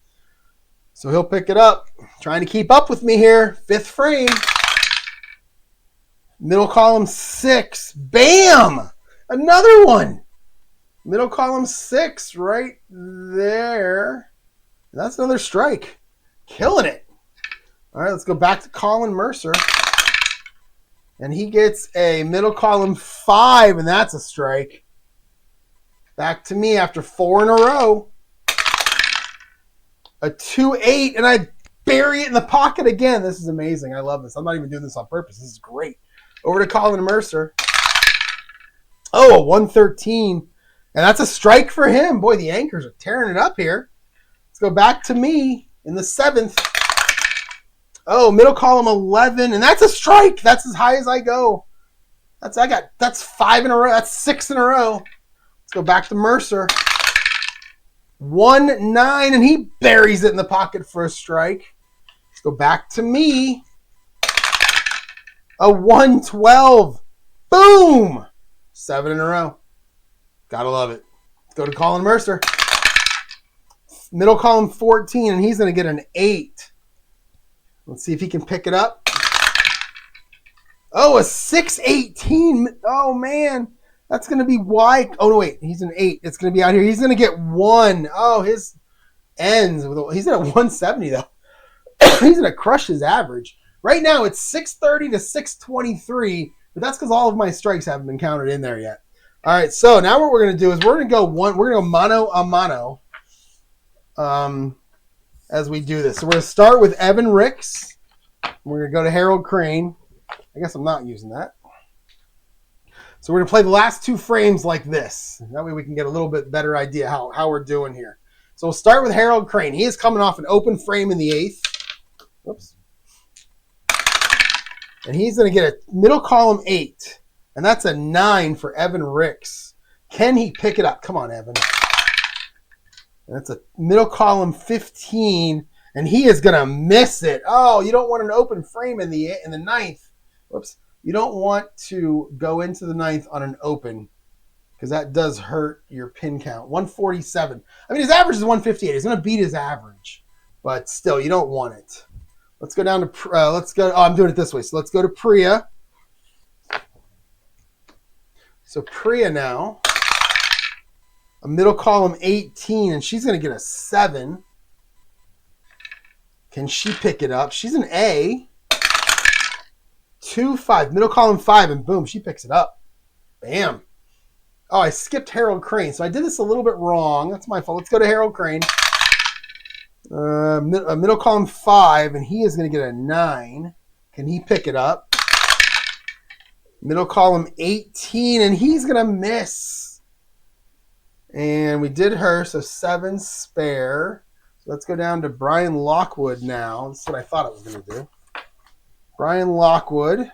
So he'll pick it up. Trying to keep up with me here. 5th frame. Middle column 6. Bam! Another one. Middle column 6 right there. That's another strike. Killing it. All right, let's go back to Colin Mercer. And he gets a middle column 5, and that's a strike. Back to me after 4 in a row. A 2-8, and I bury it in the pocket again. This is amazing. I love this. I'm not even doing this on purpose. This is great. Over to Colin Mercer. Oh, a 113. And that's a strike for him. Boy, the anchors are tearing it up here. Let's go back to me in the 7th. Oh, middle column 11. And that's a strike. That's as high as I go. That's 5 in a row. That's 6 in a row. Let's go back to Mercer. 1-9. And he buries it in the pocket for a strike. Let's go back to me. A 112. Boom! 7 in a row. Gotta love it. Let's go to Colin Mercer. Middle column 14, and he's going to get an 8. Let's see if he can pick it up. Oh, a 618. Oh, man. That's going to be wide. Oh, no, wait. He's an 8. It's going to be out here. He's going to get 1. Oh, his ends. He's at a 170, though. He's going to crush his average. Right now, it's 630 to 623, but that's because all of my strikes haven't been counted in there yet. All right, so now what we're going to do is we're going to go mano a mano as we do this. So we're going to start with Evan Ricks. We're going to go to Harold Crane. I guess I'm not using that. So we're going to play the last 2 frames like this. That way we can get a little bit better idea how we're doing here. So we'll start with Harold Crane. He is coming off an open frame in the 8th. Whoops. And he's going to get a middle column 8. And that's a 9 for Evan Ricks. Can he pick it up? Come on, Evan. And that's a middle column 15. And he is going to miss it. Oh, you don't want an open frame in the 9th. Whoops. You don't want to go into the 9th on an open because that does hurt your pin count. 147. I mean, his average is 158. He's going to beat his average. But still, you don't want it. Let's go down to, I'm doing it this way. So let's go to Priya. So Priya now, a middle column 18, and she's going to get a 7. Can she pick it up? She's an A. 2-5, middle column 5, and boom, she picks it up. Bam. Oh, I skipped Harold Crane, so I did this a little bit wrong. That's my fault. Let's go to Harold Crane. Middle column 5, and he is going to get a 9. Can he pick it up? Middle column 18, and he's going to miss. And we did her, so 7 spare. So let's go down to Brian Lockwood now. That's what I thought it was going to do. Brian Lockwood.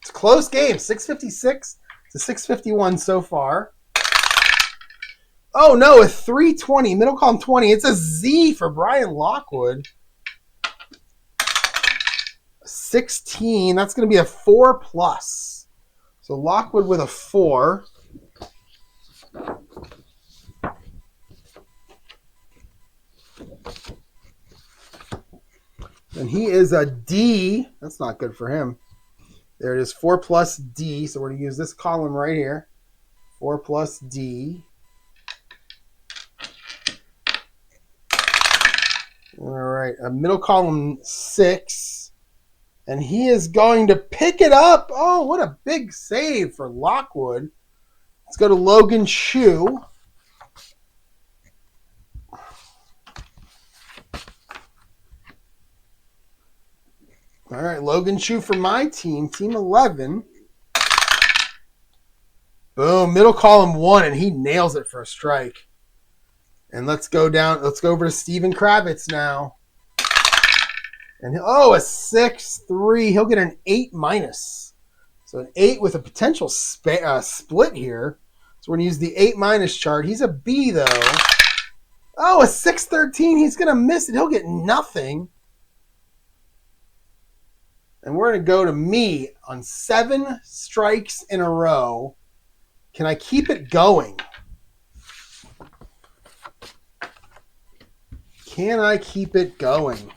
It's a close game, 656 to 651 so far. Oh, no, a 320, middle column 20. It's a Z for Brian Lockwood. 16, that's going to be a 4+. So Lockwood with a 4. And he is a D. That's not good for him. There it is, 4+ D. So we're going to use this column right here. 4 plus D. All right, a middle column 6. And he is going to pick it up. Oh, what a big save for Lockwood. Let's go to Logan Chu. All right, Logan Chu for my team, team 11. Boom, middle column 1, and he nails it for a strike. And let's go over to Steven Kravitz now. And a 6-3. He'll get an 8-. So an 8 with a potential split here. So we're going to use the 8- chart. He's a B, though. Oh, a 6-13. He's going to miss it. He'll get nothing. And we're going to go to me on 7 strikes in a row. Can I keep it going? Can I keep it going?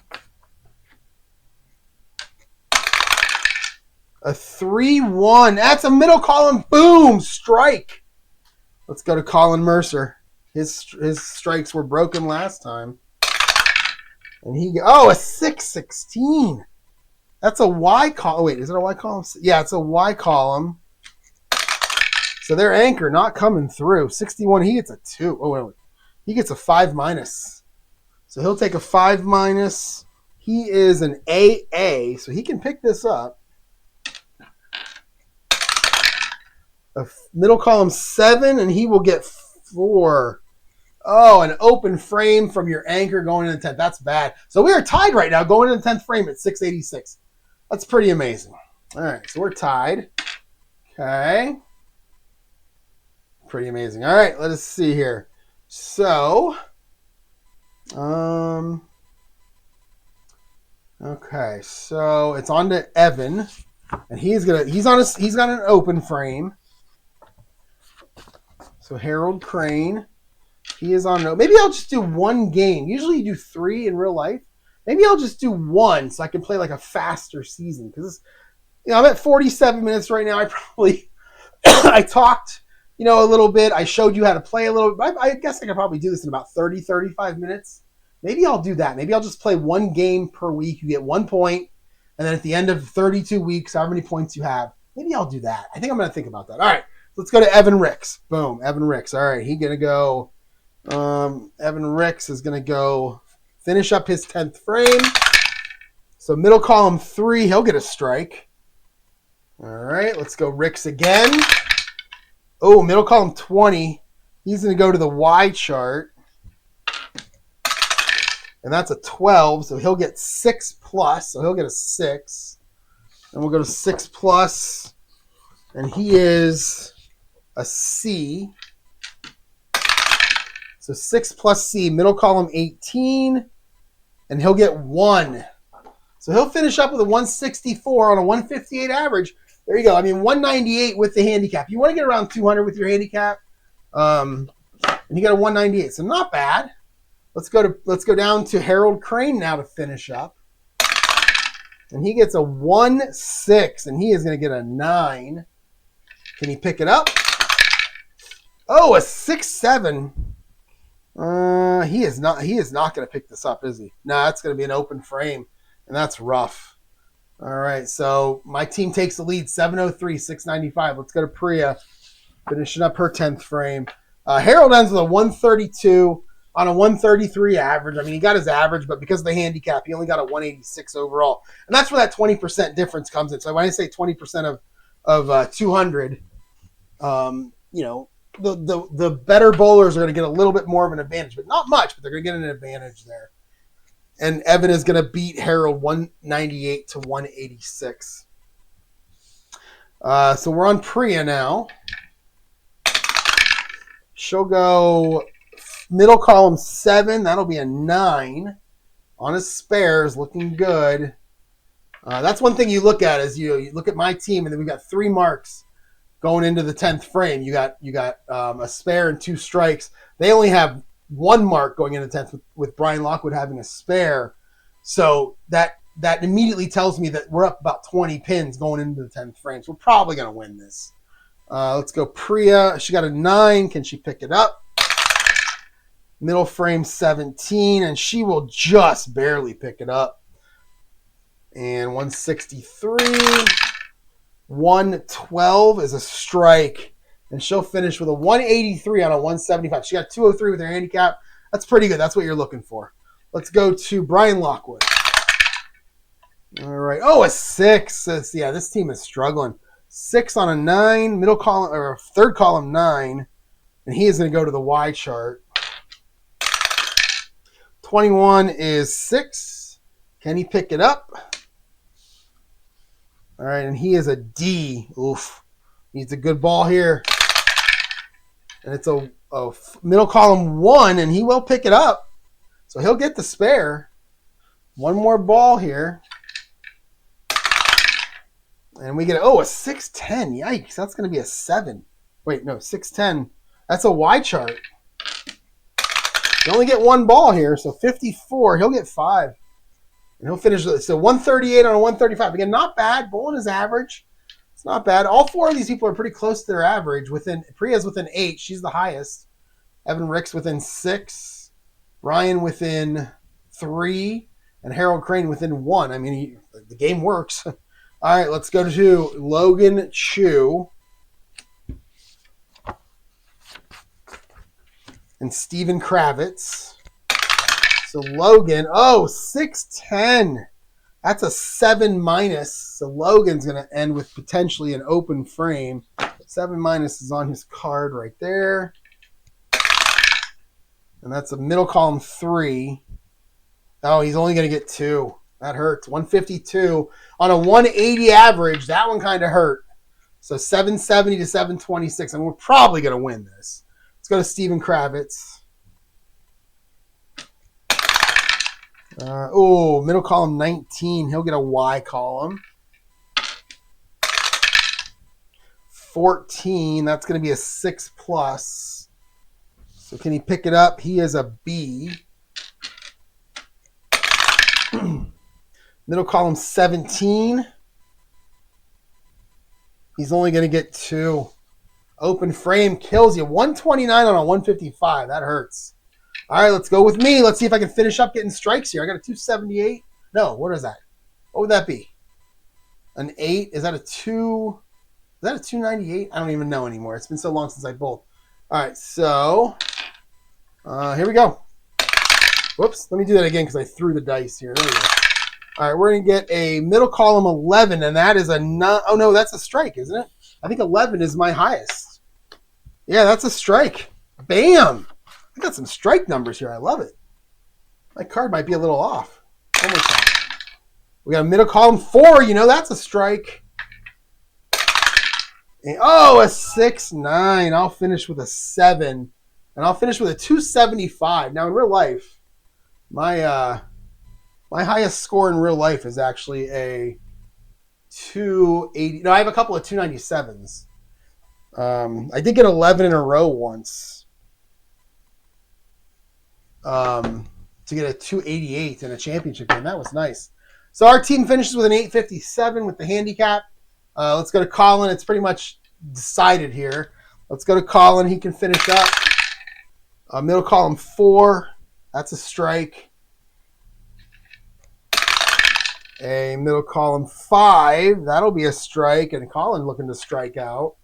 A 3-1. That's a middle column. Boom. Strike. Let's go to Colin Mercer. His strikes were broken last time. And a 6-16. That's a Y column. Wait, is it a Y column? Yeah, it's a Y column. So their anchor not coming through. 61. He gets a 2. Oh, wait. He gets a 5-. So he'll take a 5-. He is an AA, so he can pick this up. A middle column 7, and he will get 4. Oh, an open frame from your anchor going into the 10th. That's bad. So we are tied right now going into the 10th frame at 686. That's pretty amazing. All right, so we're tied. Okay. Pretty amazing. All right, let us see here. So, okay, so it's on to Evan, and he's got an open frame. So Harold Crane, he is on. Maybe I'll just do one game. Usually you do 3 in real life. Maybe I'll just do 1 so I can play like a faster season. Because I'm at 47 minutes right now. I talked, a little bit. I showed you how to play a little bit. I guess I could probably do this in about 30, 35 minutes. Maybe I'll do that. Maybe I'll just play 1 game per week. You get 1 point. And then at the end of 32 weeks, however many points you have, maybe I'll do that. I think I'm going to think about that. All right. Let's go to Evan Ricks. Boom. Evan Ricks. All right. He's going to go. Evan Ricks is going to go finish up his 10th frame. So middle column 3, he'll get a strike. All right. Let's go Ricks again. Oh, middle column 20. He's going to go to the Y chart. And that's a 12. So he'll get 6+. So he'll get a 6. And we'll go to 6+. And he is a C. So 6 plus C, middle column 18, and he'll get 1. So he'll finish up with a 164 on a 158 average. There you go. 198 with the handicap. You want to get around 200 with your handicap, and you got a 198. So not bad. Let's go down to Harold Crane now to finish up, and he gets a 1-6, and he is going to get a 9. Can he pick it up? Oh, a 6-7. He is not going to pick this up, is he? No, that's going to be an open frame, and that's rough. All right, so my team takes the lead, 703, 695. Let's go to Priya, finishing up her 10th frame. Harold ends with a 132 on a 133 average. He got his average, but because of the handicap, he only got a 186 overall. And that's where that 20% difference comes in. So when I say 20% of 200, the better bowlers are going to get a little bit more of an advantage, but not much, but they're going to get an advantage there. And Evan is going to beat Harold 198 to 186. So we're on Priya now. She'll go middle column 7. That'll be a 9 on his spares, looking good. That's one thing you look at is you look at my team, and then we got 3 marks going into the 10th frame. You got a spare and 2 strikes. They only have 1 mark going into 10th with Brian Lockwood having a spare. So that immediately tells me that we're up about 20 pins going into the 10th frame. So we're probably going to win this. Let's go Priya. She got a 9. Can she pick it up? Middle frame 17, and she will just barely pick it up. And 163. 112 is a strike, and she'll finish with a 183 on a 175. She got 203 with her handicap. That's pretty good. That's what you're looking for. Let's go to Brian Lockwood. All right. Oh, a 6. Yeah, this team is struggling. 6 on a 9, middle column or third column 9, and he is going to go to the Y chart. 21 is 6. Can he pick it up? All right, and he is a D. Oof. Needs a good ball here. And it's a middle column 1, and he will pick it up. So he'll get the spare. One more ball here. And we get, a 610. Yikes, that's going to be a 7. Wait, no, 610. That's a Y chart. You only get one ball here, so 54. He'll get 5. And he'll finish, so 138 on a 135. Again, not bad. Bowling is average. It's not bad. All 4 of these people are pretty close to their average. Priya's within 8. She's the highest. Evan Rick's within 6. Ryan within 3. And Harold Crane within 1. I mean, the game works. All right, let's go to Logan Chu. And Steven Kravitz. So Logan, 610. That's a 7 minus. So Logan's going to end with potentially an open frame. 7 minus is on his card right there. And that's a middle column 3. Oh, he's only going to get 2. That hurts. 152 on a 180 average. That one kind of hurt. So 770 to 726. And we're probably going to win this. Let's go to Steven Kravitz. Middle column 19. He'll get a Y column. 14. That's going to be a 6 plus. So can he pick it up? He is a B. Middle column 17. He's only going to get 2. Open frame kills you. 129 on a 155. That hurts. All right, let's go with me. Let's see if I can finish up getting strikes here. I got a 278. No, what is that? What would that be? An 8? Is that a 2? Is that a 298? I don't even know anymore. It's been so long since I bowled. All right, so here we go. Whoops, let me do that again because I threw the dice here. There we go. All right, we're going to get a middle column 11, and that is a oh, no, that's a strike, isn't it? I think 11 is my highest. Yeah, that's a strike. Bam! I got some strike numbers here. I love it. My card might be a little off. One more time. We got a middle column 4. You know that's a strike. And, a 6-9. I'll finish with a 7. And I'll finish with a 275. Now, in real life, my highest score in real life is actually a 280. No, I have a couple of 297s. I did get 11 in a row once. To get a 288 in a championship game. That was nice. So our team finishes with an 857 with the handicap. Let's go to Colin. It's pretty much decided here. Let's go to Colin. He can finish up. Middle column 4. That's a strike. A middle column 5. That'll be a strike. And Colin looking to strike out.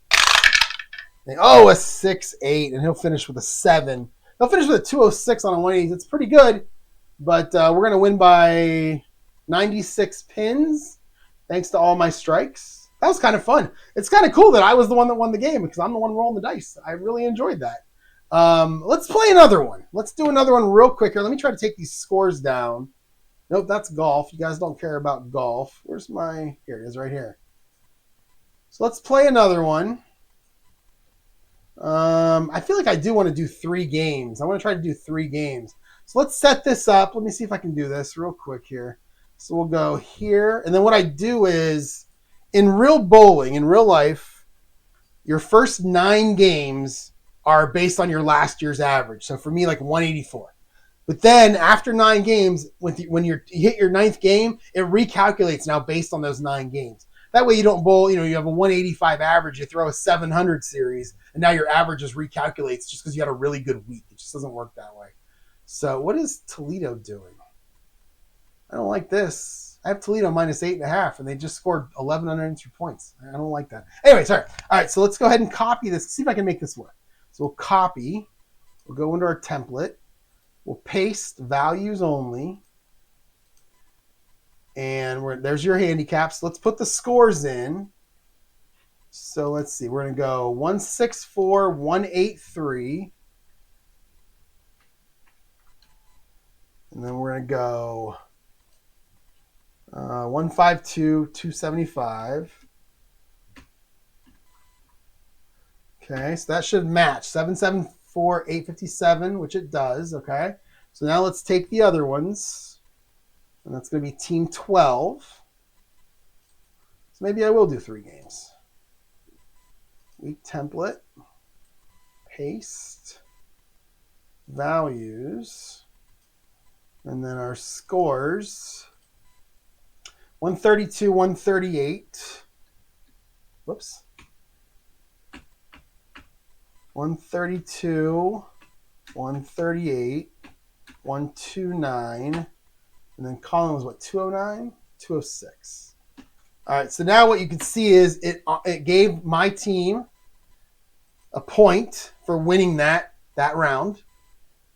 And, a 6-8. And he'll finish with a 7. He'll finish with a 206 on a 180. It's pretty good, but we're going to win by 96 pins thanks to all my strikes. That was kind of fun. It's kind of cool that I was the one that won the game because I'm the one rolling the dice. I really enjoyed that. Let's play another one. Let's do another one real quick here. Let me try to take these scores down. Nope, that's golf. You guys don't care about golf. Where's my... Here it is right here. So let's play another one. I feel like I do want to do 3 games. I want to try to do 3 games. So let's set this up. Let me see if I can do this real quick here. So we'll go here. And then what I do is, in real bowling, in real life, your first 9 games are based on your last year's average. So for me, like 184. But then after 9 games, when you hit your 9th game, it recalculates now based on those 9 games. That way you don't bowl, you have a 185 average, you throw a 700 series, and now your average just recalculates just because you had a really good week. It just doesn't work that way. So what is Toledo doing? I don't like this. I have Toledo minus 8.5, and they just scored 1,103 points. I don't like that. Anyway, sorry. All right, so let's go ahead and copy this. See if I can make this work. So we'll copy. We'll go into our template. We'll paste values only. And there's your handicaps. Let's put the scores in. So let's see. We're going to go 164, 183. And then we're going to go 152, 275. Okay, so that should match. 774, 857, which it does. Okay, so now let's take the other ones. And that's going to be team 12. So maybe I will do 3 games. Week template. Paste. Values. And then our scores. 132, 138. Whoops. 132, 138, 129. And then column was what, 209? 206. All right, so now what you can see is it gave my team a point for winning that round.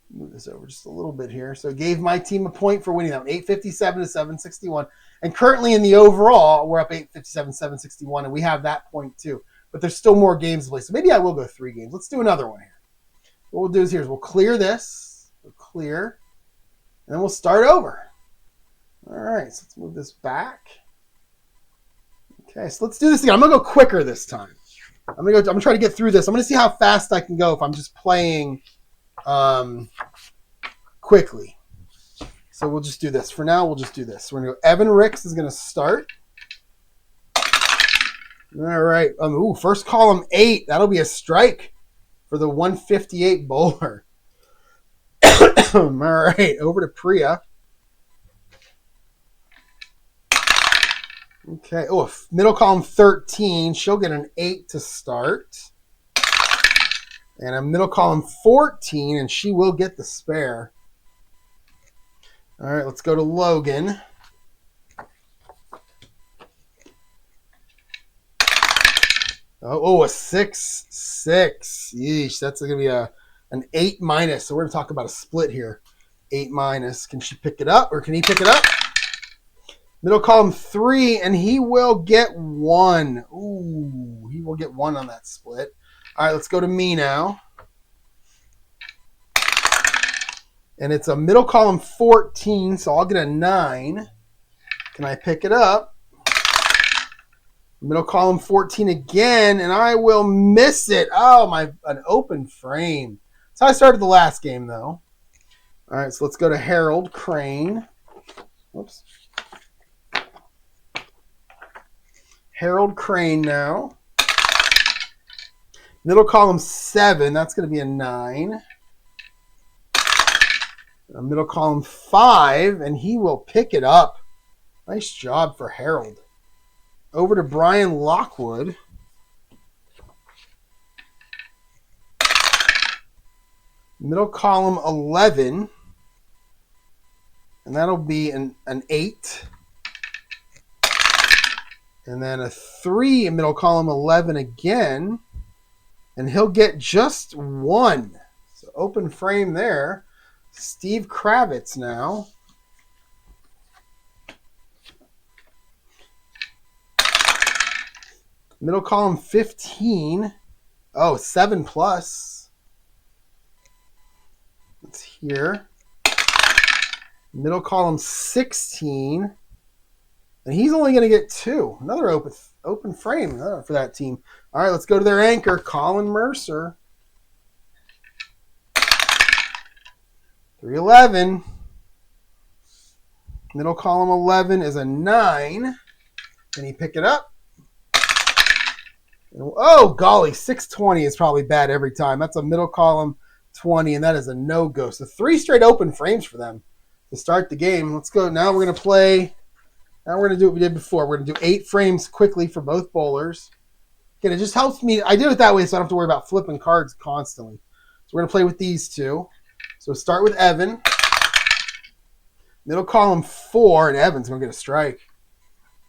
Move this over just a little bit here. So it gave my team a point for winning that one, 857 to 761. And currently in the overall, we're up 857, 761, and we have that point too. But there's still more games to play. So maybe I will go 3 games. Let's do another one here. What we'll do is we'll clear this. We'll clear. And then we'll start over. All right, so let's move this back. Okay, so let's do this again. I'm going to go quicker this time. I'm going to try to get through this. I'm going to see how fast I can go if I'm just playing quickly. So we'll just do this. For now, we'll just do this. We're going to go Evan Ricks is going to start. All right. First column 8. That'll be a strike for the 158 bowler. All right. Over to Priya. Okay. Middle column 13. She'll get an 8 to start. And a middle column 14, and she will get the spare. All right. Let's go to Logan. A 6-6. Yeesh, that's going to be an 8 minus. So we're going to talk about a split here. 8 minus. Can she pick it up, or can he pick it up? Middle column 3, and he will get 1. Ooh, he will get 1 on that split. All right, let's go to me now. And it's a middle column 14, so I'll get a 9. Can I pick it up? Middle column 14 again, and I will miss it. Oh, an open frame. So I started the last game, though. All right, so let's go to Harold Crane. Whoops. Harold Crane now. Middle column 7, that's going to be a 9. Middle column 5, and he will pick it up. Nice job for Harold. Over to Brian Lockwood. Middle column 11. And that'll be an 8. And then a 3 in middle column 11 again. And he'll get just 1. So open frame there. Steve Kravitz now. Middle column 15. 7 plus. It's here. Middle column 16. And he's only going to get 2. Another open frame for that team. All right, let's go to their anchor, Colin Mercer. 311. Middle column 11 is a 9. Can he pick it up? Oh, golly, 620 is probably bad every time. That's a middle column 20, and that is a no-go. So 3 straight open frames for them to start the game. Let's go. Now we're going to play Now we're going to do what we did before. We're going to do 8 frames quickly for both bowlers. Again, it just helps me. I did it that way so I don't have to worry about flipping cards constantly. So we're going to play with these two. So start with Evan. Middle column 4, and Evan's going to get a strike.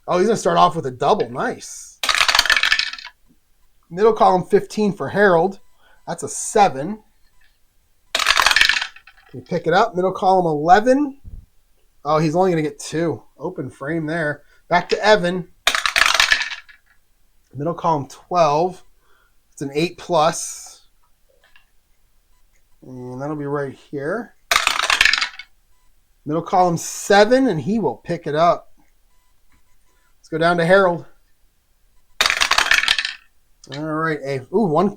Oh, he's going to start off with a double. Nice. Middle column 15 for Harold. That's a 7. Can you pick it up? Middle column 11. Oh, he's only going to get 2. Open frame there. Back to Evan. Middle column 12. It's an 8 plus. And that'll be right here. Middle column 7, and he will pick it up. Let's go down to Harold. All right.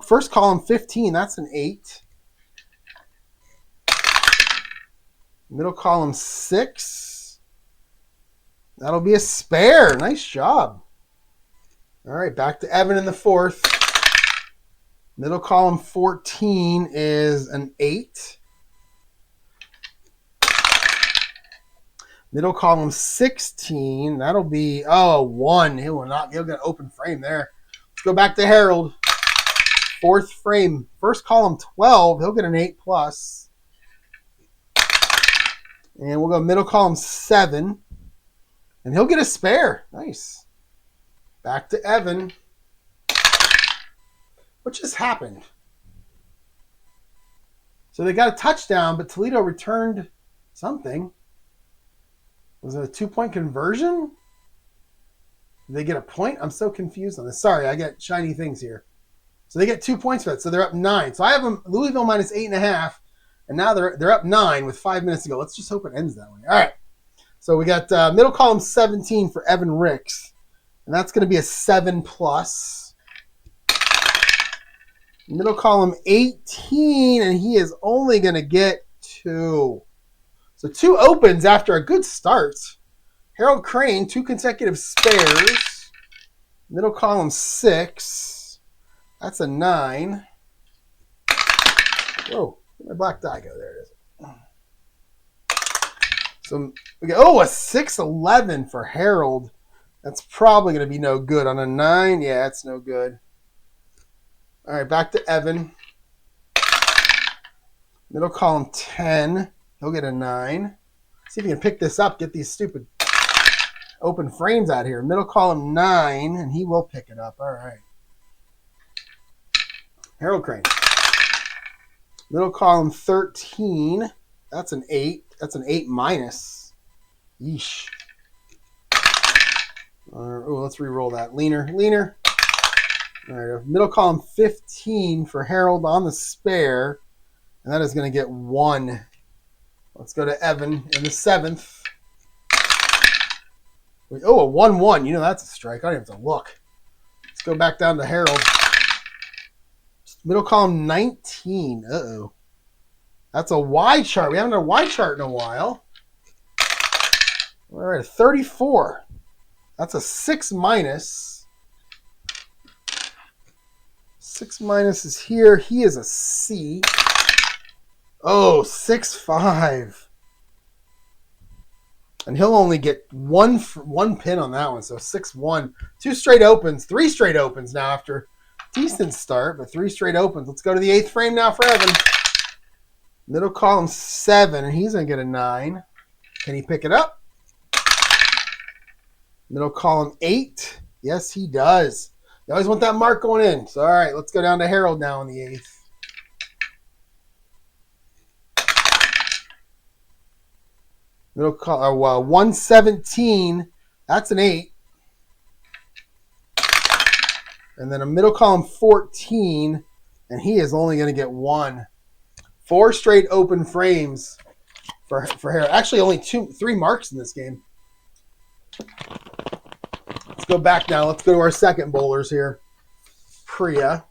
First column 15. That's an 8. Middle column 6. That'll be a spare. Nice job. All right. Back to Evan in the 4th. Middle column 14 is an 8. Middle column 16. That'll be, 1. He'll get an open frame there. Let's go back to Harold. 4th frame. First column 12. He'll get an 8 plus. And we'll go middle column 7. And he'll get a spare. Nice. Back to Evan. What just happened? So they got a touchdown, but Toledo returned something. Was it a 2-point conversion? Did they get a point? I'm so confused on this. Sorry, I get shiny things here. So they get 2 points for it. So they're up 9. So I have them Louisville minus 8.5. And now they're up 9 with 5 minutes to go. Let's just hope it ends that way. All right. So we got middle column 17 for Evan Ricks. And that's going to be a 7 plus. Middle column 18, and he is only going to get 2. So 2 opens after a good start. Harold Crane, 2 consecutive spares. Middle column 6. That's a 9. Whoa, where'd my black die go? There it is. So we got, a 6-11 for Harold. That's probably going to be no good. On a 9, yeah, it's no good. All right, back to Evan. Middle column 10. He'll get a 9. See if he can pick this up, get these stupid open frames out here. Middle column 9, and he will pick it up. All right. Harold Crane. Middle column 13. That's an 8. That's an 8 minus. Yeesh. Let's re-roll that. Leaner. All right, middle column 15 for Harold on the spare. And that is going to get 1. Let's go to Evan in the 7th. A 1-1. You know that's a strike. I don't even have to look. Let's go back down to Harold. Middle column 19. Uh-oh. That's a Y chart. We haven't had a Y chart in a while. All right, 34. That's a 6 minus. 6 minus is here. He is a C. 6-5. And he'll only get one pin on that one. So 6-1. 2 straight opens. 3 straight opens now after a decent start, but 3 straight opens. Let's go to the 8th frame now for Evan. Middle column 7, and he's going to get a 9. Can he pick it up? Middle column 8. Yes, he does. You always want that mark going in. So, all right, let's go down to Harold now in the 8th. Middle column 117. That's an 8. And then a middle column 14, and he is only going to get 1. 4 straight open frames for Harold. Actually, only 3 marks in this game. Let's go back now. Let's go to our second bowlers here. Priya.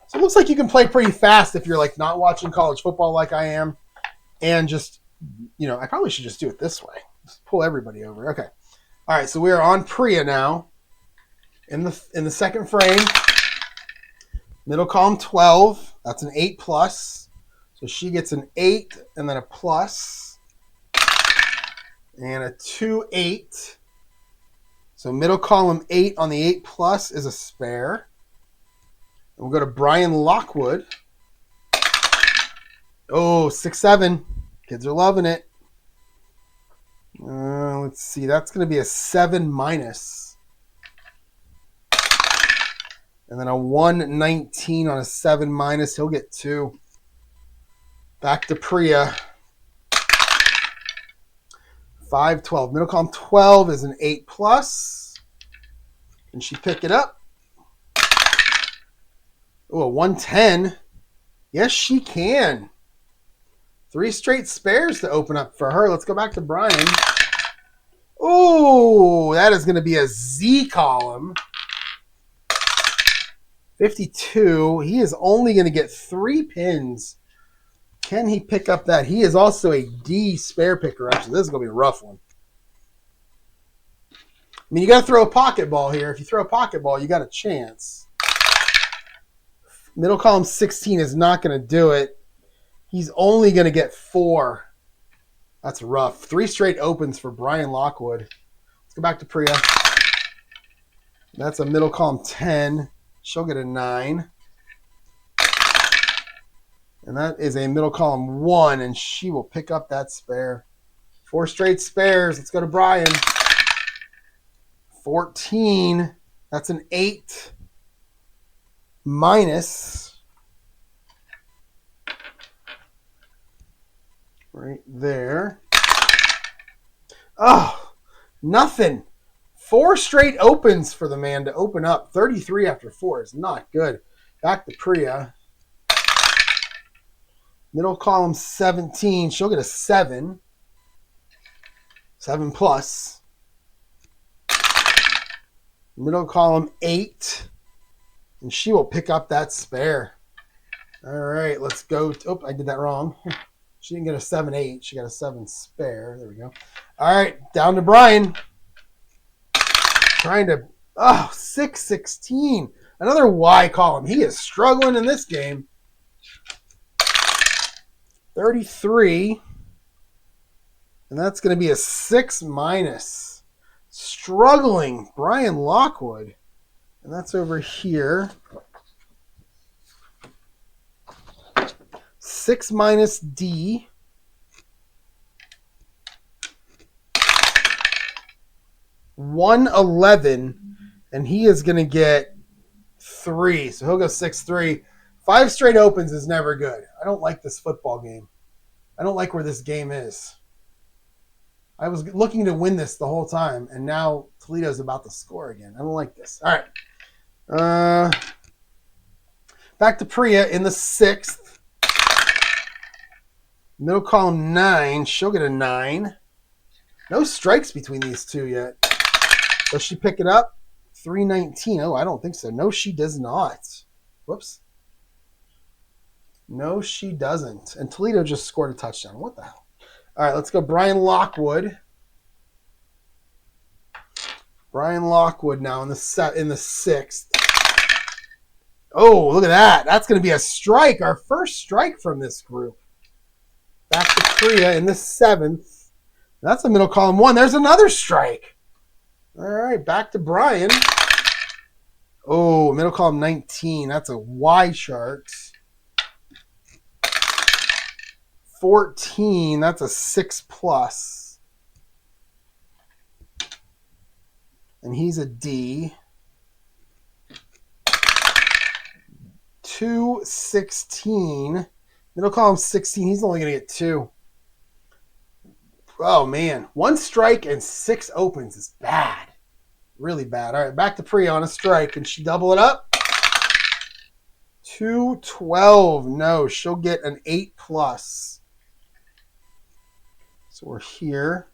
So it looks like you can play pretty fast if you're like not watching college football like I am. And just, I probably should just do it this way. Just pull everybody over. Okay. All right, so we are on Priya now. In the second frame. Middle column 12. That's an 8 plus. So she gets an 8 and then a plus. And a 2-8. So middle column 8 on the 8 plus is a spare. And we'll go to Brian Lockwood. Oh, 6-7. Kids are loving it. Let's see. That's going to be a 7 minus. And then a 119 on a 7 minus. He'll get 2. Back to Priya. 5-12. Middle column 12 is an 8 plus. Can she pick it up? Oh, a 110. Yes, she can. 3 straight spares to open up for her. Let's go back to Brian. Oh, that is going to be a Z column. 52. He is only going to get 3 pins. Can he pick up that? He is also a D spare picker. Actually, this is going to be a rough one. I mean, you got to throw a pocket ball here. If you throw a pocket ball, you got a chance. Middle column 16 is not going to do it. He's only going to get 4. That's rough. 3 straight opens for Brian Lockwood. Let's go back to Priya. That's a middle column 10. She'll get a 9. And that is a middle column 1, and she will pick up that spare. 4 straight spares. Let's go to Brian. 14. That's an 8 minus. Right there. Oh, nothing. 4 straight opens for the man to open up. 33 after 4 is not good. Back to Priya. Middle column 17. She'll get a 7. 7 plus. Middle column 8. And she will pick up that spare. All right, let's go. Oh, I did that wrong. She didn't get a 7-8. She got a 7 spare. There we go. All right, down to Brian. Trying to... Oh, 6-16. Another Y column. He is struggling in this game. 33. And that's going to be a 6 minus. Struggling. Brian Lockwood. And that's over here. 6 minus D. 111. And he is going to get 3. So he'll go 6-3. 5 straight opens is never good. I don't like this football game. I don't like where this game is. I was looking to win this the whole time, and now Toledo's about to score again. I don't like this. All right. Back to Priya in the 6th. Middle column 9. She'll get a 9. No strikes between these two yet. Does she pick it up? 319. Oh, I don't think so. No, she does not. Whoops. No, she doesn't. And Toledo just scored a touchdown. What the hell? All right, let's go Brian Lockwood. Brian Lockwood now in the 6th. Oh, look at that. That's going to be a strike. Our first strike from this group. Back to Priya in the 7th. That's a middle column 1. There's another strike. All right, back to Brian. Oh, middle column 19. That's a Y chart. 14. That's a 6 plus. And he's a D. 216. Middle column 16. He's only going to get 2. Oh, man. 1 strike and 6 opens is bad. Really bad. All right, back to Priya on a strike. Can she double it up? 212. No, she'll get an 8 plus. So we're here.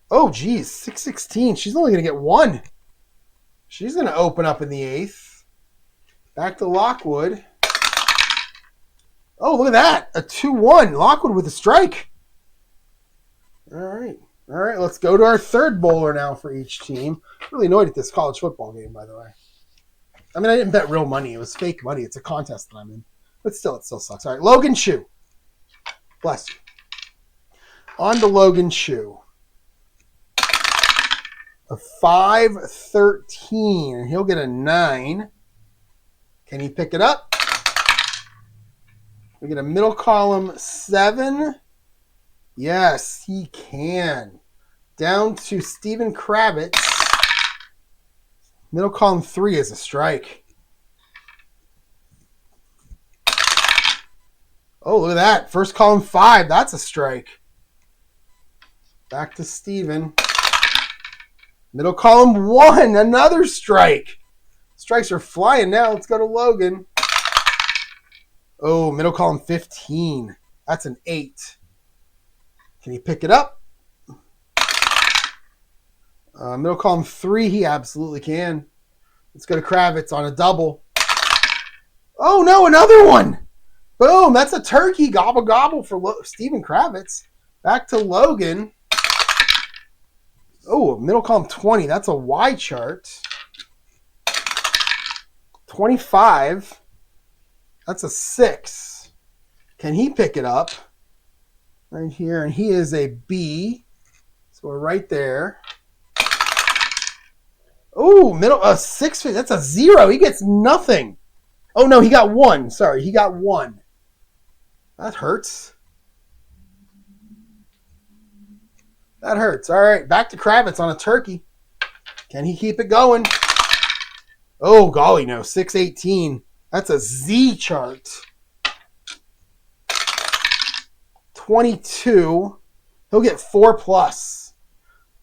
Oh, geez. 616. She's only going to get 1. She's going to open up in the 8th. Back to Lockwood. Oh, look at that. A 2-1. Lockwood with a strike. All right. All right, let's go to our third bowler now for each team. Really annoyed at this college football game, by the way. I mean, I didn't bet real money. It was fake money. It's a contest that I'm in. But still, it still sucks. All right, Logan Chu. Bless you. On to Logan Chu. A 5-13, and he'll get a 9. Can he pick it up? We get a middle column 7. Yes, he can. Down to Steven Kravitz. Middle column 3 is a strike. Oh, look at that. First column 5, that's a strike. Back to Steven. Middle column 1, another strike. Strikes are flying now. Let's go to Logan. Oh, middle column 15. That's an 8. Can he pick it up? Middle column 3, he absolutely can. Let's go to Kravitz on a double. Oh, no, another one. Boom, that's a turkey. Gobble, gobble for Steven Kravitz. Back to Logan. Oh, middle column 20. That's a Y chart. 25. That's a 6. Can he pick it up? Right here. And he is a B. So we're right there. Oh, middle 6. That's a 0. He gets nothing. Oh, no, he got 1. Sorry, he got 1. That hurts. That hurts. All right, back to Kravitz on a turkey. Can he keep it going? Oh, golly, no. 6-18. That's a Z chart. 22. He'll get 4 plus.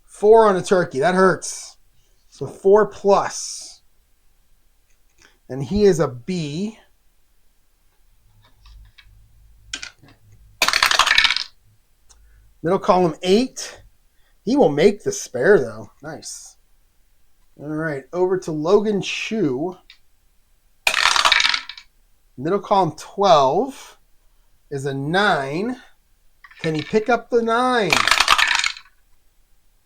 4 on a turkey. That hurts. So 4 plus. And he is a B. Middle column 8. He will make the spare, though. Nice. All right, over to Logan Chu. Middle column 12 is a 9. Can he pick up the 9?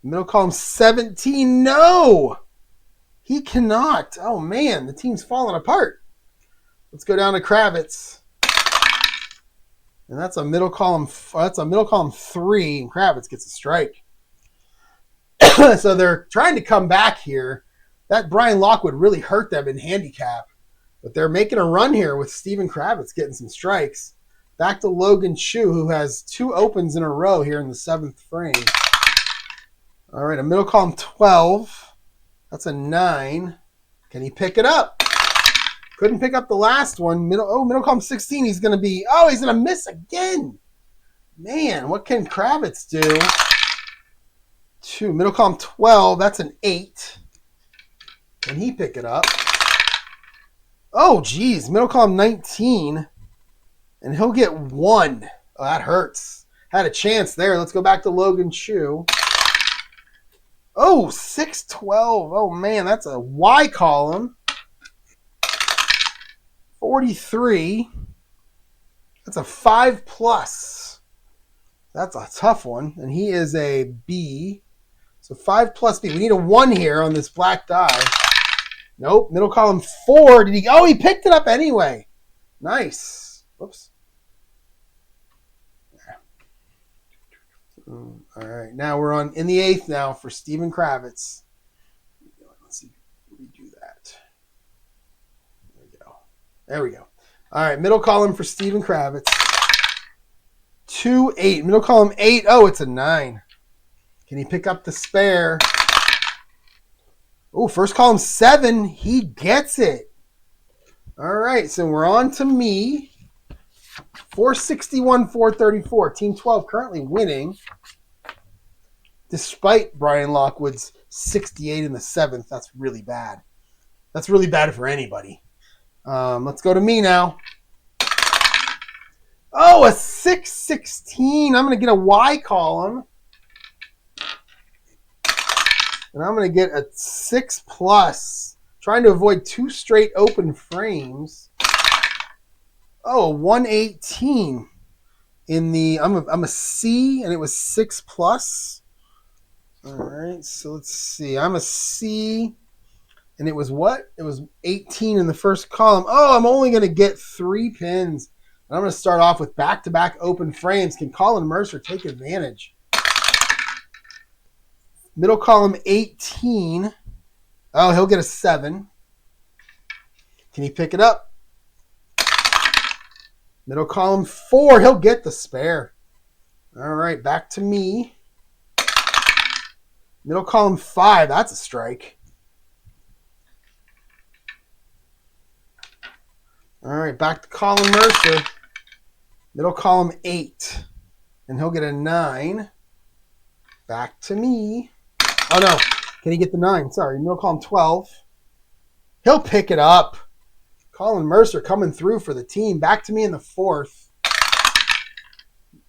Middle column 17, no! He cannot. Oh, man, the team's falling apart. Let's go down to Kravitz. And that's a middle column 3, and Kravitz gets a strike. So they're trying to come back here. That Brian Locke would really hurt them in handicap. But they're making a run here with Steven Kravitz getting some strikes. Back to Logan Chu, who has 2 opens in a row here in the 7th frame. All right, a middle column 12. That's a 9. Can he pick it up? Couldn't pick up the last one. Middle column 16. He's going to miss again. Man, what can Kravitz do? 2. Middle column 12. That's an 8. Can he pick it up? Oh, geez. Middle column 19. And he'll get 1. Oh, that hurts. Had a chance there. Let's go back to Logan Chu. Oh, 6-12. Oh, man, that's a Y column. 43. That's a 5 plus. That's a tough one. And he is a B. So 5 plus B. We need a 1 here on this black die. Nope. Middle column 4. He picked it up anyway. Nice. Whoops. All right. Now we're on in the 8th now for Steven Kravitz. Let's see. We do that. There we go. All right. Middle column for Steven Kravitz. 2-8. Middle column 8. Oh, it's a 9. Can he pick up the spare? Oh, first column 7. He gets it. All right. So we're on to me. 461, 434. Team 12 currently winning. Despite Brian Lockwood's 68 in the 7th. That's really bad. That's really bad for anybody. Let's go to me now. Oh, a 616. I'm going to get a Y column. And I'm going to get a 6 plus. Trying to avoid 2 straight open frames. Oh, 118. I'm a C, and it was 6 plus. All right, so let's see. I'm a C, and it was what? It was 18 in the first column. Oh, I'm only going to get 3 pins. And I'm going to start off with back-to-back open frames. Can Colin Mercer take advantage? Middle column 18. Oh, he'll get a 7. Can he pick it up? Middle column 4. He'll get the spare. All right, back to me. Middle column 5. That's a strike. All right, back to Colin Mercer. Middle column 8. And he'll get a 9. Back to me. Oh, no. Can he get the 9? Sorry. Middle column 12. He'll pick it up. Colin Mercer coming through for the team. Back to me in the 4th.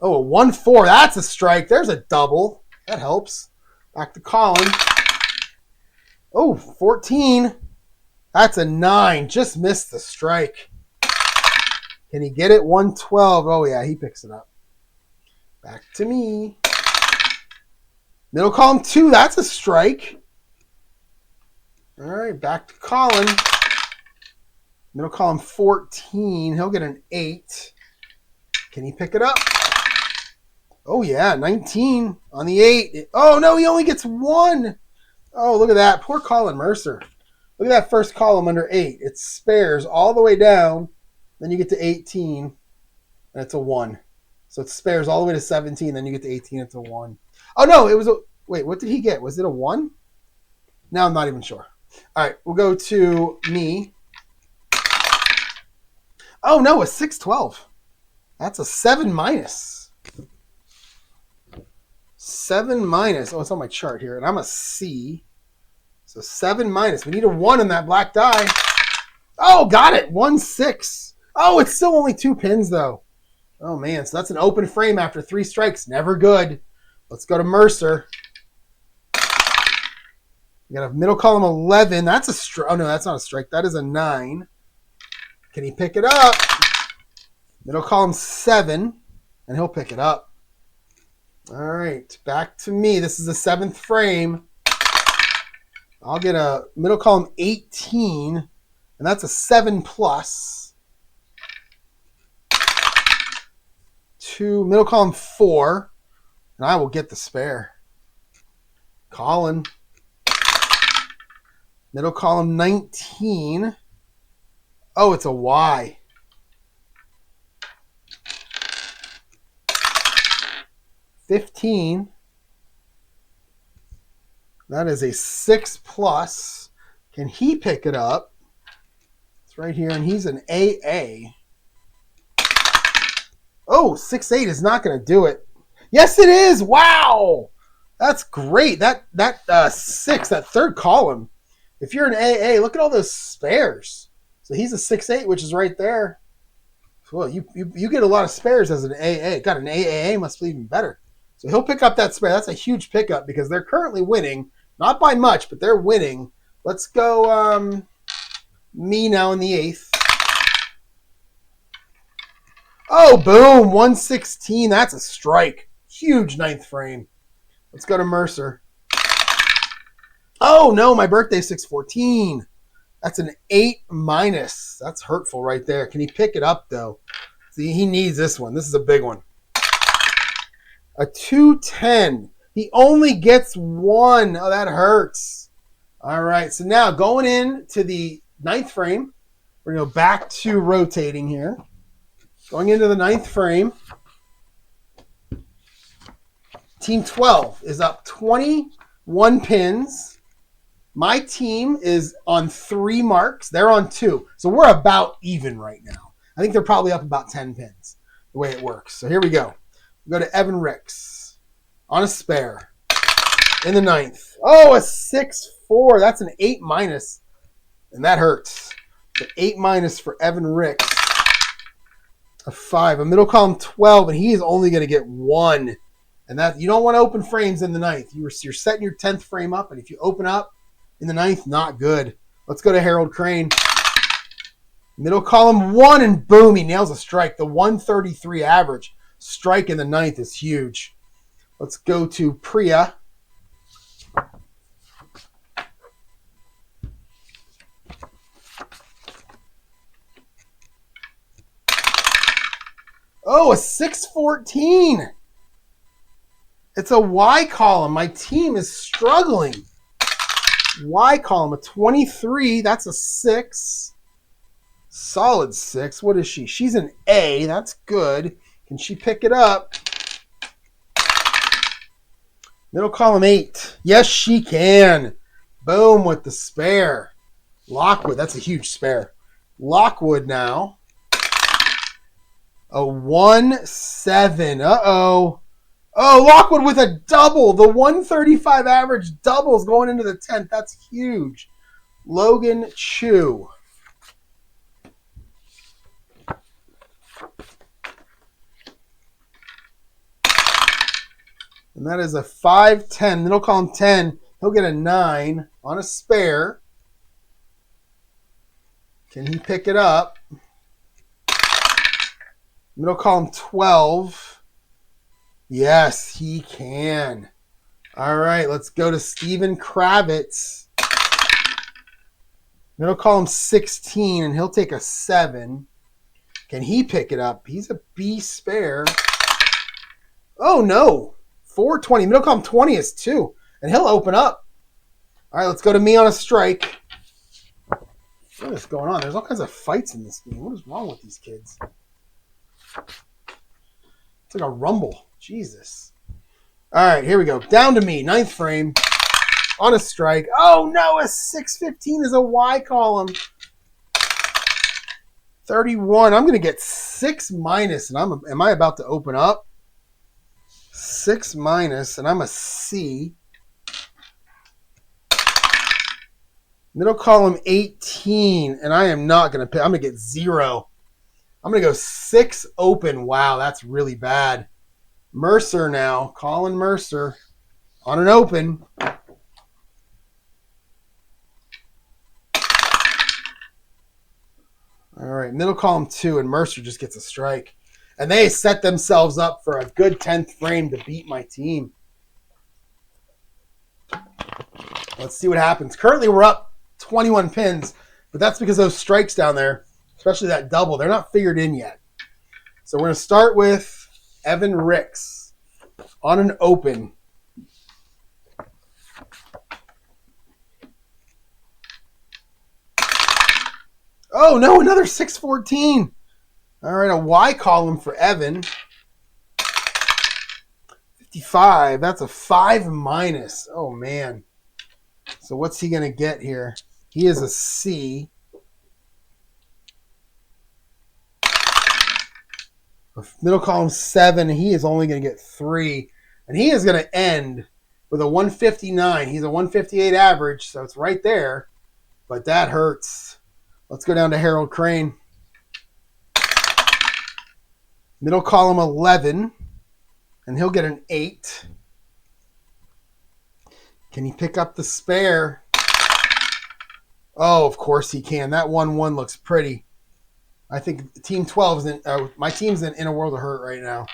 Oh, a 1-4. That's a strike. There's a double. That helps. Back to Colin. Oh, 14. That's a 9. Just missed the strike. Can he get it? 112. Oh, yeah, he picks it up. Back to me. Middle column 2. That's a strike. All right, back to Colin. Middle column 14. He'll get an 8. Can he pick it up? Oh, yeah, 19 on the 8. Oh, no, he only gets 1. Oh, look at that. Poor Colin Mercer. Look at that first column under 8. It spares all the way down. Then you get to 18, and it's a 1. So it spares all the way to 17. Then you get to 18, it's a 1. Oh, no, it was a... Wait, what did he get? Was it a 1? Now I'm not even sure. All right, we'll go to me. Oh, no, a 6-12. That's a 7 minus. 7 minus. Oh, it's on my chart here, and I'm a C. So 7 minus. We need a 1 in that black die. Oh, got it. 1-6. Oh, it's still only 2 pins, though. Oh, man. So that's an open frame after 3 strikes. Never good. Let's go to Mercer. We got a middle column 11. That's a strike. Oh, no, that's not a strike. That is a 9. Can he pick it up? Middle column 7, and he'll pick it up. All right, back to me. This is the 7th frame. I'll get a middle column 18, and that's a 7 plus. To middle column 4, and I will get the spare. Colin. Middle column 19. Oh, it's a Y. 15. That is a 6 plus. Can he pick it up? It's right here, and he's an AA. Oh, 6-8 is not going to do it. Yes, it is. Wow. That's great. That 6, that third column. If you're an AA, look at all those spares. So he's a 6-8, which is right there. Well, you get a lot of spares as an AA. Got an AAA, must be even better. So he'll pick up that spare. That's a huge pickup because they're currently winning. Not by much, but they're winning. Let's go me now in the 8th. Oh, boom. 116. That's a strike. Huge 9th frame. Let's go to Mercer. Oh, no. My birthday's 6/14. That's an 8 minus. That's hurtful right there. Can he pick it up, though? See, he needs this one. This is a big one. A 210. He only gets 1. Oh, that hurts. All right. So now going into the 9th frame, we're going to go back to rotating here. Going into the 9th frame. Team 12 is up 21 pins. My team is on 3 marks. They're on 2. So we're about even right now. I think they're probably up about 10 pins, the way it works. So here we go. We go to Evan Ricks on a spare in the 9th. Oh, a 6-4. That's an 8 minus, and that hurts. So 8 minus for Evan Ricks. A 5. A middle column 12, and he is only going to get 1. And that you don't want to open frames in the 9th. You're setting your 10th frame up, and if you open up in the 9th, not good. Let's go to Harold Crane. Middle column 1, and boom, he nails a strike. The 133 average. Strike in the 9th is huge. Let's go to Priya. Oh, a 614. It's a Y column. My team is struggling. Y column, a 23. That's a 6. Solid 6. What is she? She's an A. That's good. Can she pick it up? Middle column 8. Yes, she can. Boom with the spare. Lockwood. That's a huge spare. Lockwood now. A 1-7. Uh-oh. Oh, Lockwood with a double. The 135 average doubles going into the 10th. That's huge. Logan Chu. And that is a 5-10. Middle column 10. He'll get a 9 on a spare. Can he pick it up? Middle column 12. Yes, he can. All right, let's go to Steven Kravitz. Middle column 16, and he'll take a 7. Can he pick it up? He's a B spare. Oh, no. 420. Middle column 20 is 2, and he'll open up. All right, let's go to me on a strike. What is going on? There's all kinds of fights in this game. What is wrong with these kids? It's like a rumble. Jesus. All right, here we go. Down to me. 9th frame. On a strike. Oh, no. A 615 is a Y column. 31. I'm going to get 6 minus, and am I about to open up? 6 minus, and I'm a C. Middle column 18, and I am not going to pick. I'm going to get 0. I'm going to go 6 open. Wow, that's really bad. Mercer now. Colin Mercer on an open. All right, middle column 2, and Mercer just gets a strike. And they set themselves up for a good 10th frame to beat my team. Let's see what happens. Currently, we're up 21 pins, but that's because those strikes down there, especially that double, they're not figured in yet. So we're going to start with Evan Ricks on an open. Oh, no, another 614. All right, a Y column for Evan. 55. That's a 5 minus. Oh, man. So what's he going to get here? He is a C. Middle column 7. He is only going to get 3. And he is going to end with a 159. He's a 158 average, so it's right there. But that hurts. Let's go down to Harold Crane. Middle column 11. And he'll get an 8. Can he pick up the spare? Oh, of course he can. That 1-1 looks pretty. I think Team 12 is in. My team's in a world of hurt right now.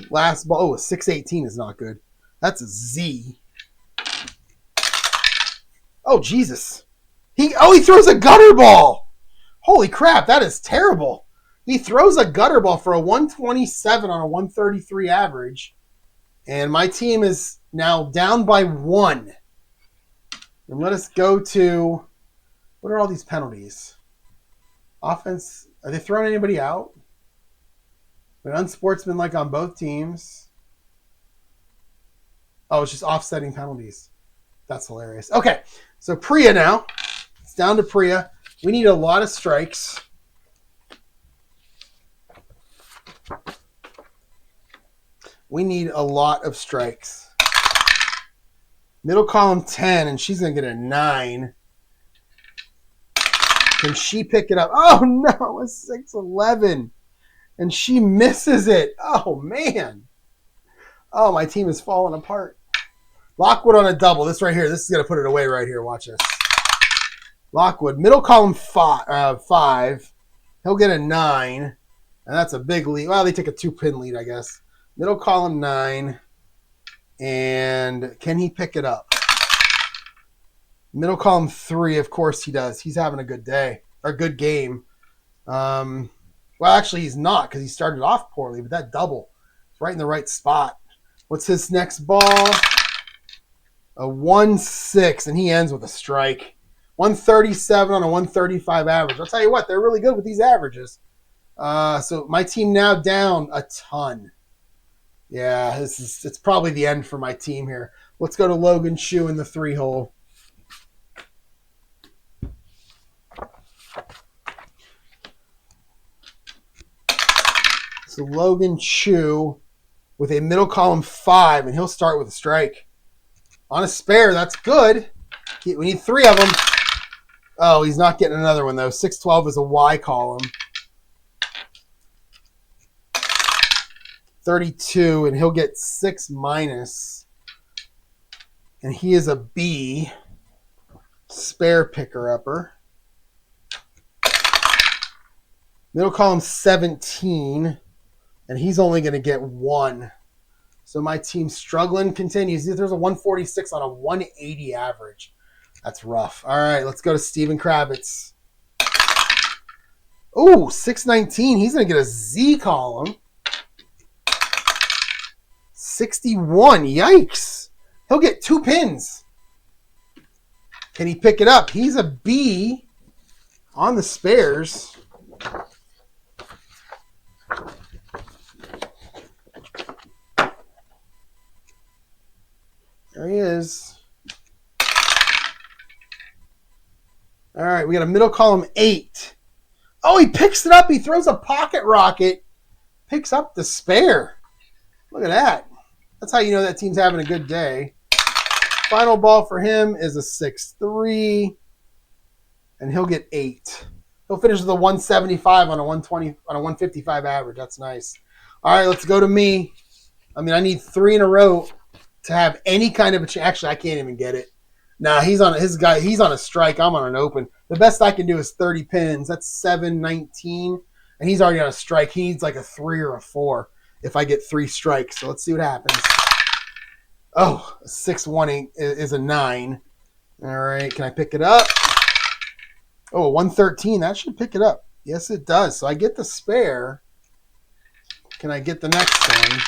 Last ball. Oh, a 618 is not good. That's a Z. Oh, Jesus. He throws a gutter ball. Holy crap, that is terrible. He throws a gutter ball for a 127 on a 133 average. And my team is now down by 1. And let us go to, what are all these penalties? Offense, are they throwing anybody out? An unsportsmanlike on both teams. Oh, it's just offsetting penalties. That's hilarious. Okay, so Priya now. It's down to Priya. We need a lot of strikes. We need a lot of strikes. Middle column 10, and she's going to get a 9. Can she pick it up? Oh, no, a 611. And she misses it. Oh, man. Oh, my team is falling apart. Lockwood on a double. This right here. This is going to put it away right here. Watch this. Lockwood. Middle column 5. He'll get a 9. And that's a big lead. Well, they take a 2-pin lead, I guess. Middle column 9. And can he pick it up? Middle column 3, of course he does. He's having a good day. Or a good game. Well, actually, he's not because he started off poorly. But that double right in the right spot. What's his next ball? A 1-6, and he ends with a strike. 137 on a 135 average. I'll tell you what, they're really good with these averages. So my team now down a ton. Yeah, it's probably the end for my team here. Let's go to Logan Chu in the 3-hole. So Logan Chu with a middle column 5, and he'll start with a strike. On a spare, that's good. We need 3 of them. Oh, he's not getting another one, though. 612 is a Y column. 32, and he'll get 6 minus. And he is a B, spare picker-upper. Middle column 17, and he's only going to get 1. So my team struggling continues. There's a 146 on a 180 average. That's rough. All right, let's go to Steven Kravitz. Ooh, 619. He's going to get a Z column. 61. Yikes. He'll get 2 pins. Can he pick it up? He's a B on the spares. There he is. All right, we got a middle column 8. Oh, he picks it up. He throws a pocket rocket. Picks up the spare. Look at that. That's how you know that team's having a good day. Final ball for him is a 6-3. And he'll get 8. He'll finish with a 175 on a 120 on a 155 average. That's nice. All right, let's go to me. I need 3 in a row to have any kind of a chance. Actually, I can't even get it. Nah, he's on a strike. I'm on an open. The best I can do is 30 pins. That's 719. And he's already on a strike. He needs like a 3 or a 4 if I get 3 strikes. So let's see what happens. Oh, a 618 is a 9. All right, can I pick it up? Oh, a 113. That should pick it up. Yes, it does. So I get the spare. Can I get the next one?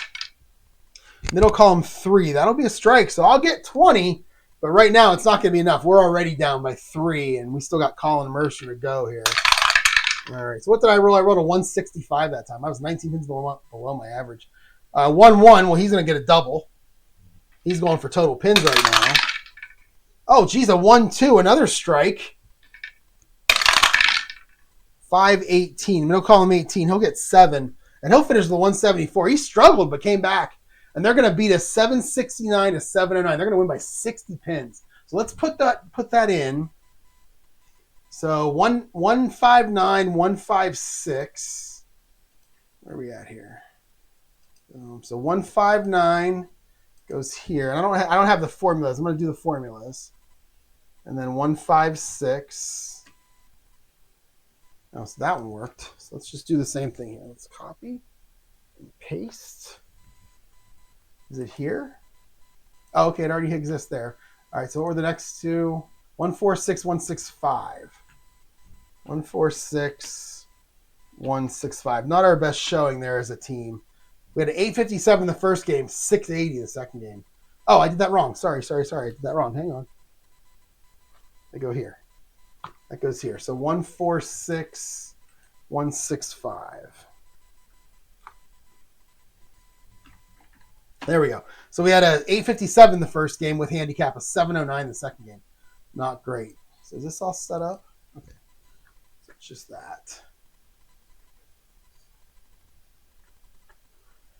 Middle column 3. That'll be a strike. So I'll get 20. But right now, it's not going to be enough. We're already down by 3, and we still got Colin Mercer to go here. All right. So what did I roll? I rolled a 165 that time. I was 19 pins below my average. 1-1. Well, he's going to get a double. He's going for total pins right now. Oh, geez, a 1-2. Another strike. 518. Middle column 18. He'll get 7. And he'll finish the 174. He struggled, but came back. And they're going to beat us 769 to 709. They're going to win by 60 pins. So let's put that in. So 159, 156. Where are we at here? So 159 goes here. And I don't have the formulas. I'm going to do the formulas. And then 156. Oh, so that one worked. So let's just do the same thing here. Let's copy and paste. Is it here? Oh, okay, it already exists there. All right, so what were the next two? 146, 165. 146, 165. Not our best showing there as a team. We had an 857 the first game, 680 the second game. Oh, I did that wrong. Sorry. I did that wrong. Hang on. I go here. That goes here. So 146, 165. There we go. So we had an 857 the first game with handicap of 709 the second game. Not great. So is this all set up? Okay. So it's just that.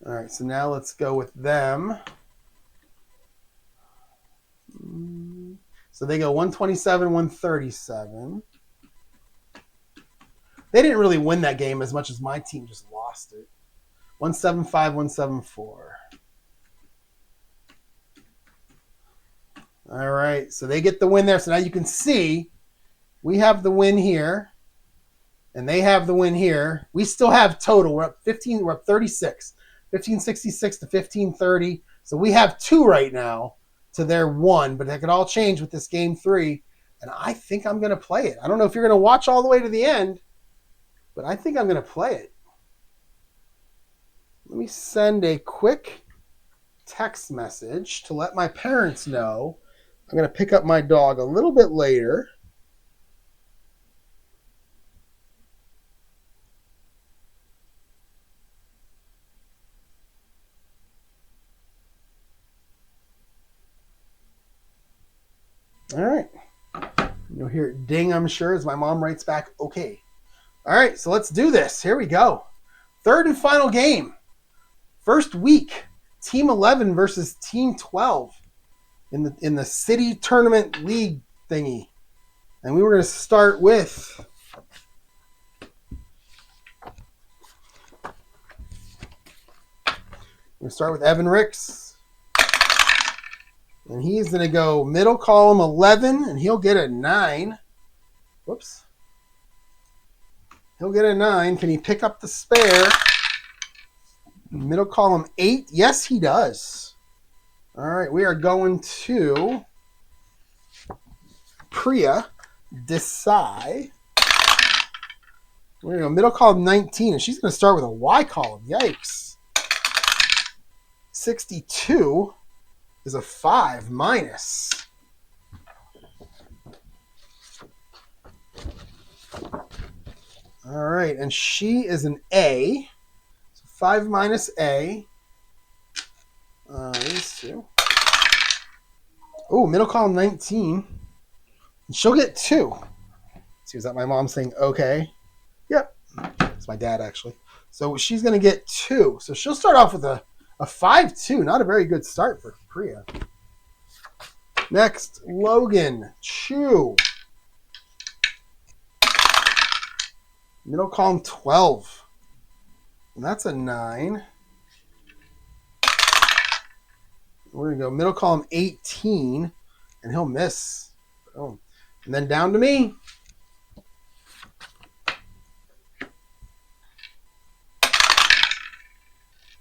All right. So now let's go with them. So they go 127, 137. They didn't really win that game as much as my team just lost it. 175, 174. All right, so they get the win there. So now you can see we have the win here, and they have the win here. We still have total. We're up 15. We're up 36. 1566 to 1530. So we have 2 right now to their 1, but that could all change with this game 3. And I think I'm going to play it. I don't know if you're going to watch all the way to the end, but I think I'm going to play it. Let me send a quick text message to let my parents know I'm going to pick up my dog a little bit later. All right. You'll hear it ding, I'm sure, as my mom writes back, okay. All right, so let's do this. Here we go. Third and final game. First week, Team 11 versus Team 12 in the city tournament league thingy. And we were going to start with Evan Ricks. And he's going to go middle column 11, and he'll get a 9. Whoops. He'll get a 9. Can he pick up the spare? Middle column 8. Yes, he does. All right, we are going to Priya Desai. We're going to go middle column 19, and she's going to start with a Y column. Yikes. 62 is a 5 minus. All right, and she is an A. So 5 minus A. These two. Oh, middle column 19. And she'll get 2. See, was that my mom saying okay? Yep. It's my dad, actually. So she's going to get 2. So she'll start off with a 5-2. Not a very good start for Priya. Next, Logan Chu. Middle column 12. And that's a 9. We're going to go middle column 18. And he'll miss. Oh. And then down to me.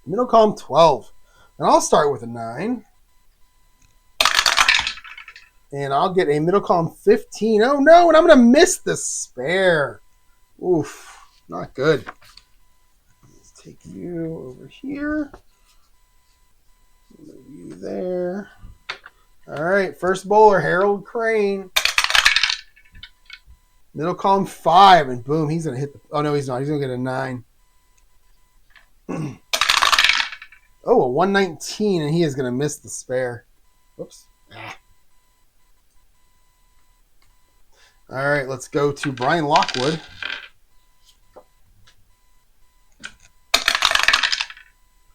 Middle column 12. And I'll start with a 9. And I'll get a middle column 15. Oh, no. And I'm going to miss the spare. Oof. Not good. Let's take you over here. Move you there. All right. First bowler, Harold Crane. Middle column 5. And boom, he's going to hit the... Oh, no, he's not. He's going to get a 9. Oh, a 119, and he is going to miss the spare. Whoops. All right, let's go to Brian Lockwood.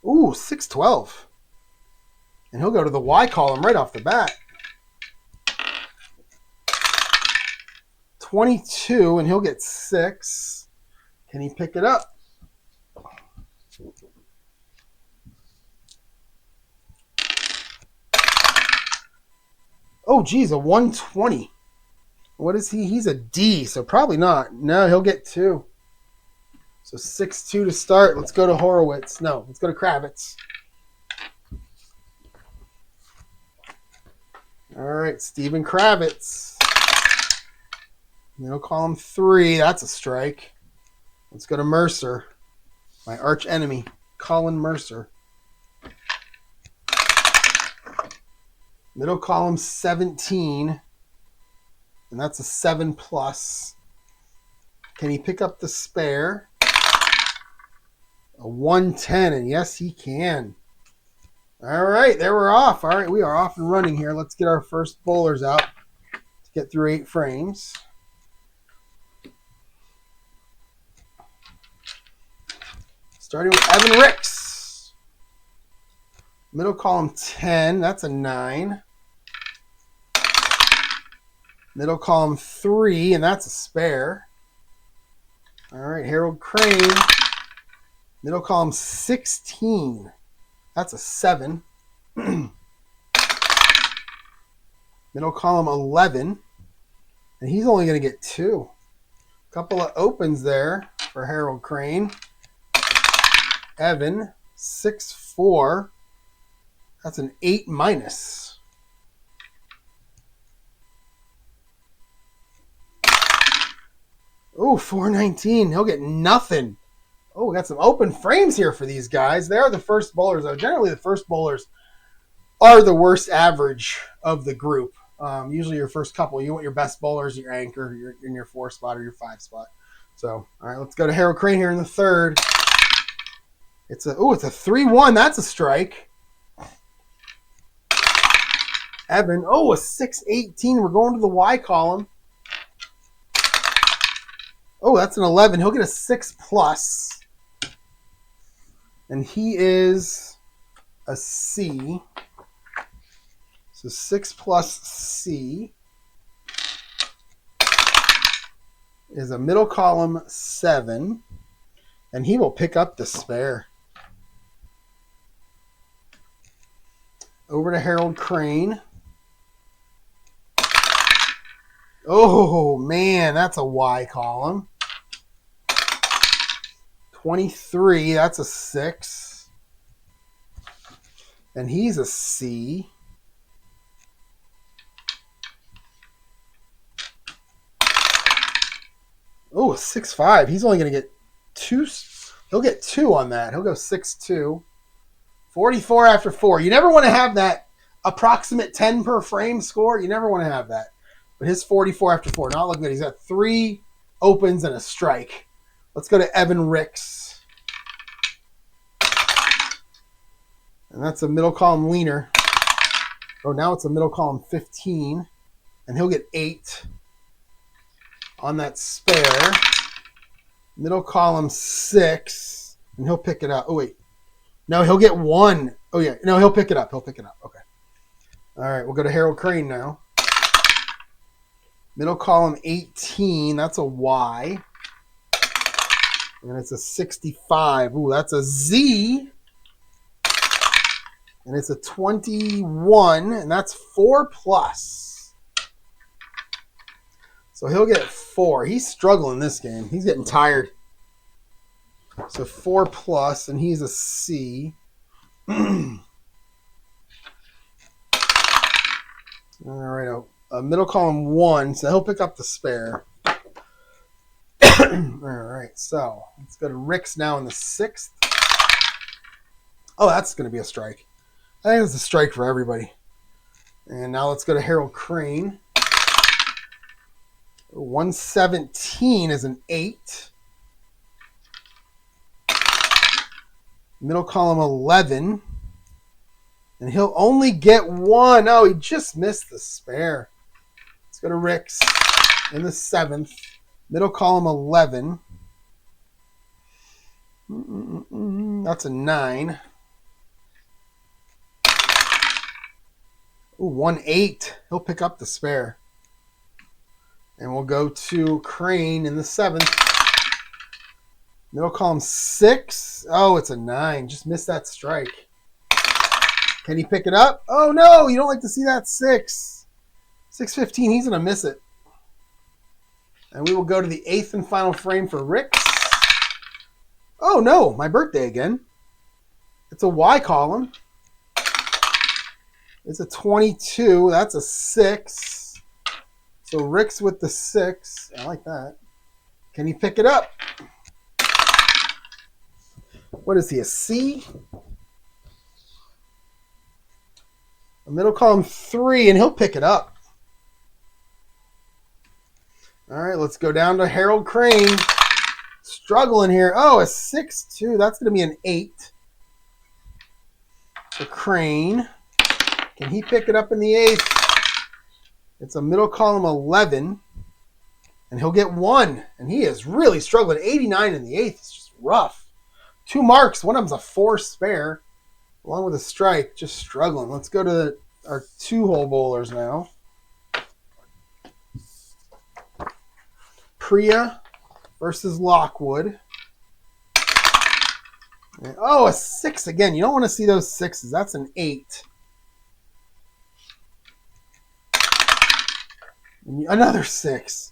Ooh, 612. And he'll go to the Y column right off the bat. 22, and he'll get 6. Can he pick it up? Oh, geez, a 120. What is he? He's a D, so probably not. No, he'll get 2. So 6-2 to start. Let's go to Horowitz. No, let's go to Kravitz. All right, Steven Kravitz. Middle column 3. That's a strike. Let's go to Mercer. My arch enemy, Colin Mercer. Middle column 17. And that's a 7 plus. Can he pick up the spare? A 110, and yes, he can. All right, there we're off. All right, we are off and running here. Let's get our first bowlers out to get through 8 frames. Starting with Evan Ricks. Middle column 10, that's a 9. Middle column 3, and that's a spare. All right, Harold Crane. Middle column 16. That's a 7. Middle column 11. And he's only going to get 2. Couple of opens there for Harold Crane. Evan, 6-4. That's an 8 minus. Oh, 419. He'll get nothing. Oh, we got some open frames here for these guys. They are the first bowlers, though. Generally, the first bowlers are the worst average of the group. Usually your first couple, you want your best bowlers, your anchor, in your 4 spot or your 5 spot. So, all right, let's go to Harold Crane here in the third. It's a 3-1. That's a strike. Evan, a 6-18. We're going to the Y column. Oh, that's an 11. He'll get a 6+. And he is a C. So 6+ C is a middle column 7. And he will pick up the spare. Over to Harold Crane. Oh, man, that's a Y column. 23, that's a 6. And he's a C. Oh, a 6-5. He's only going to get 2. He'll get 2 on that. He'll go 6-2. 44 after 4. You never want to have that approximate 10 per frame score. You never want to have that. But his 44 after 4. Not looking good. He's got 3 opens and a strike. Let's go to Evan Ricks. And that's a middle column leaner. Oh, now it's a middle column 15. And he'll get 8 on that spare. Middle column 6. And he'll pick it up. Oh, wait. No, he'll get 1. Oh, yeah. No, he'll pick it up. Okay. All right, we'll go to Harold Crane now. Middle column 18. That's a Y. And it's a 65. Ooh, that's a Z. And it's a 21. And that's 4+. So he'll get 4. He's struggling this game. He's getting tired. So 4+, and he's a C. All right, a middle column 1, so he'll pick up the spare. All right, so let's go to Rick's now in the 6th. Oh, that's going to be a strike. I think it's a strike for everybody. And now let's go to Harold Crane. 117 is an 8. Middle column 11. And he'll only get 1. Oh, he just missed the spare. Let's go to Rick's in the 7th. Middle column 11. That's a 9. Ooh, 1-8. He'll pick up the spare. And we'll go to Crane in the 7th. Middle column 6. Oh, it's a 9. Just missed that strike. Can he pick it up? Oh, no. You don't like to see that 6. 6-15. He's going to miss it. And we will go to the 8th and final frame for Rick's. Oh, no. My birthday again. It's a Y column. It's a 22. That's a 6. So Rick's with the 6. I like that. Can he pick it up? What is he, a C? A middle column 3, and he'll pick it up. All right, let's go down to Harold Crane. Struggling here. Oh, a 6-2. That's going to be an 8. For Crane. Can he pick it up in the 8th? It's a middle column 11. And he'll get 1. And he is really struggling. 89 in the 8th. It's just rough. 2 marks. One of them's a 4 spare. Along with a strike. Just struggling. Let's go to our 2-hole bowlers now. Priya versus Lockwood. Oh, a 6 again. You don't want to see those 6s. That's an 8. Another 6.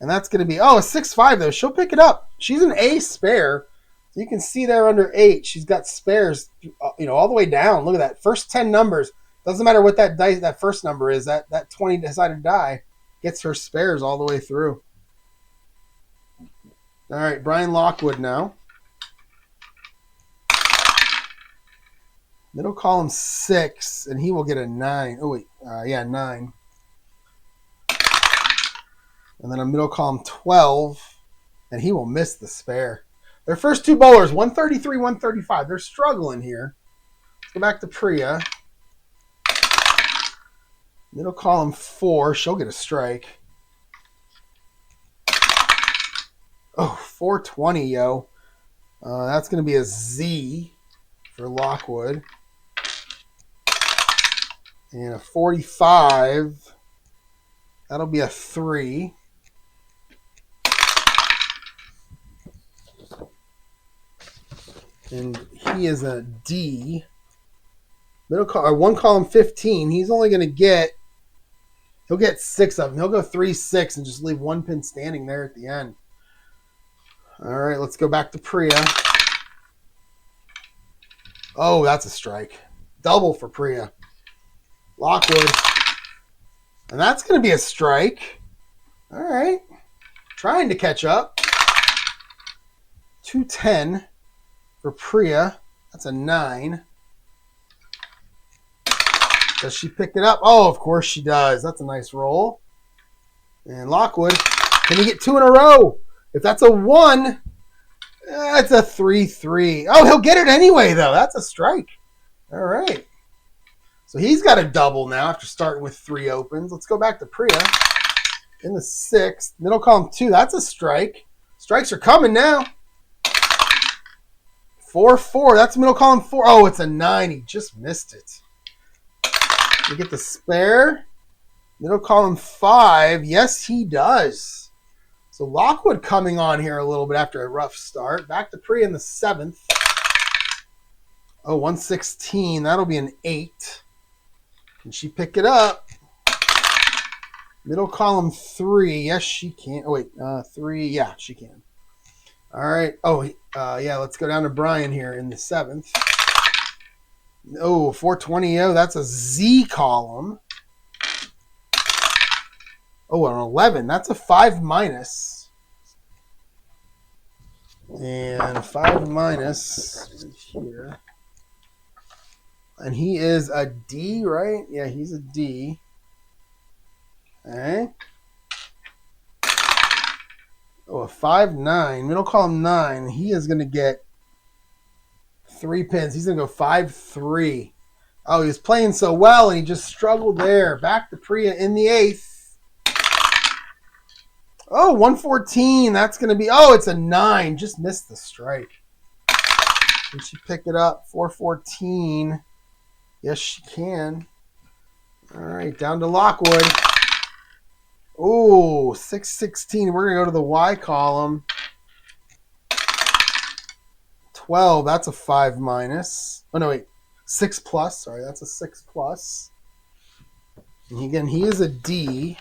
And that's going to be, a 6-5 though. She'll pick it up. She's an A spare. So you can see there under 8, she's got spares, all the way down. Look at that. First 10 numbers. Doesn't matter what that first number is. That 20-sided die gets her spares all the way through. All right, Brian Lockwood now. Middle column 6, and he will get a 9. Oh, wait. Yeah, 9. And then a middle column 12, and he will miss the spare. Their first two bowlers, 133, 135. They're struggling here. Let's go back to Priya. Middle column 4, she'll get a strike. Oh, 420, yo. That's going to be a Z for Lockwood. And a 45, that'll be a 3. And he is a D. One column 15. He's only going to get, he'll get 6 of them. He'll go 3, 6, and just leave one pin standing there at the end. All right, let's go back to Priya. Oh, that's a strike. Double for Priya. Lockwood. And that's going to be a strike. All right. Trying to catch up. 210 for Priya. That's a 9. Does she pick it up? Oh, of course she does. That's a nice roll. And Lockwood, can he get 2 in a row? If that's a 1, that's a 3-3. Oh, he'll get it anyway, though. That's a strike. All right. So he's got a double now after starting with 3 opens. Let's go back to Priya. In the 6th. Middle column 2. That's a strike. Strikes are coming now. 4-4. That's middle column 4. Oh, it's a 9. He just missed it. You get the spare. Middle column 5. Yes, he does. So Lockwood coming on here a little bit after a rough start. Back to Priya in the 7th. Oh, 116. That'll be an 8. Can she pick it up? Middle column 3. Yes, she can. Oh, wait. 3. Yeah, she can. All right. Oh, yeah, let's go down to Brian here in the 7th. Oh, 420. Oh, that's a Z column. Oh, an 11. That's a 5 minus. And a 5 minus here. And he is a D, right? Yeah, he's a D. Okay. Oh, a 5-9. Middle column 9. He is going to get 3 pins. He's going to go 5-3. Oh, he was playing so well, and he just struggled there. Back to Priya in the 8th. Oh, 114. That's going to be... Oh, it's a 9. Just missed the strike. Can she pick it up? 414. Yes, she can. All right, down to Lockwood. Oh, 616. We're going to go to the Y column. 12. That's a 5 minus. Oh, no, wait. 6 plus. Sorry, that's a 6 plus. And again, he is a D.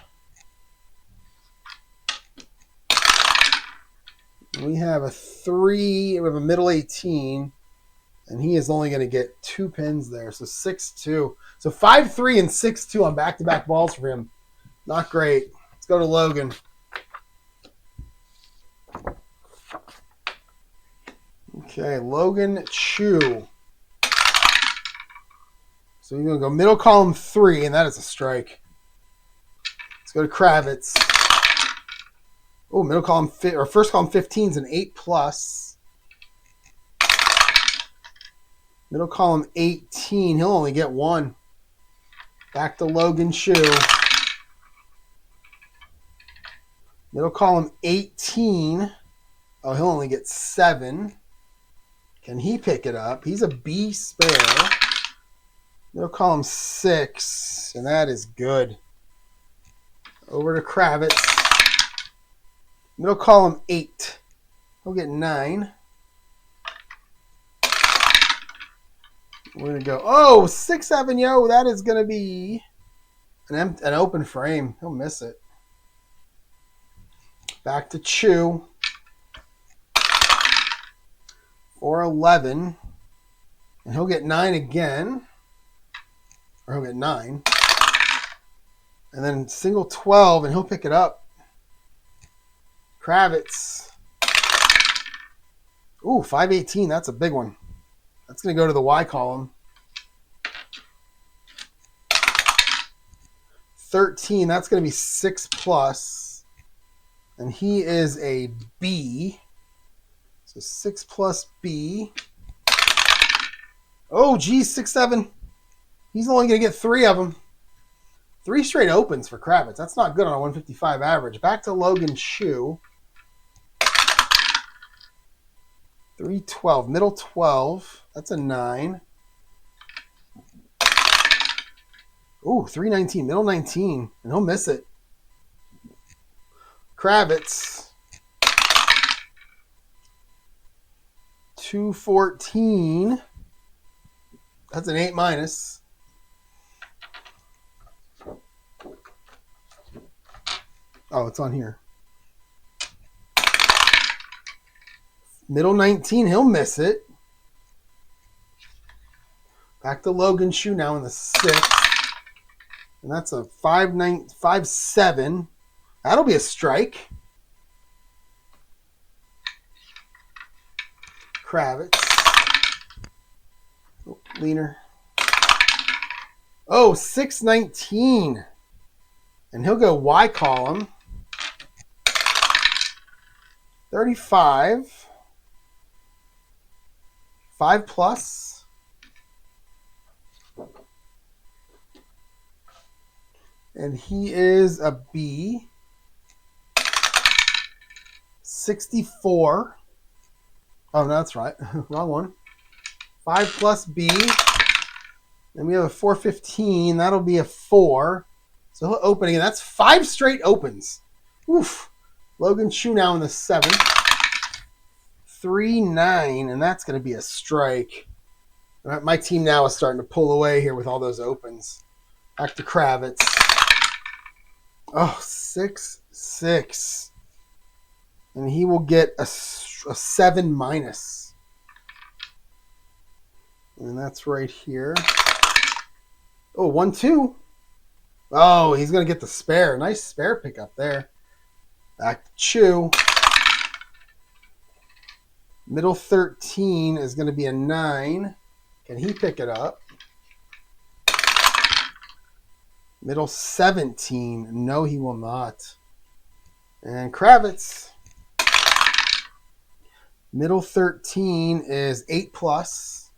We have a 3. We have a middle 18. And he is only going to get 2 pins there. So 6-2. So 5-3 and 6-2 on back-to-back balls for him. Not great. Let's go to Logan. Okay, Logan Chu. So you're going to go middle column 3, and that is a strike. Let's go to Kravitz. Oh, middle column or first column 15 is an 8 plus. Middle column 18, he'll only get 1. Back to Logan Chu. Middle column 18. Oh, he'll only get 7. Can he pick it up? He's a B spare. Middle column 6, and that is good. Over to Kravitz. Middle column 8. He'll get 9. We're going to go, oh, 6-7, yo. That is going to be an open frame. He'll miss it. Back to Chu. 411. And he'll get 9 again. Or he'll get 9. And then single 12, and he'll pick it up. Kravitz. Ooh, 518. That's a big one. That's going to go to the Y column. 13. That's going to be 6 plus. And he is a B. So 6 plus B. Oh, geez, 6, 7. He's only going to get 3 of them. 3 straight opens for Kravitz. That's not good on a 155 average. Back to Logan Chu. 312. Middle 12. That's a 9. Ooh, 319. Middle 19. And he'll miss it. Kravitz. 214. That's an 8 minus. Oh, it's on here. Middle 19, he'll miss it. Back to Logan Chu now in the 6th. And that's a 5-7. That'll be a strike. Kravitz. Oh, leaner. Oh, 619. And he'll go Y column. 35. 5 plus. And he is a B. 64. Oh, no, that's right. Wrong one. 5 plus B. Then we have a 415. That'll be a 4. So he'll open again. That's 5 straight opens. Oof. Logan Chu now in the 7th. 3-9. And that's going to be a strike. My team now is starting to pull away here with all those opens. Back to Kravitz. Oh, 6-6. And he will get a 7 minus. And that's right here. Oh, 1-2. Oh, he's going to get the spare. Nice spare pickup there. Back to Chu. Middle 13 is going to be a 9. Can he pick it up? Middle 17. No, he will not. And Kravitz. Middle 13 is 8 plus.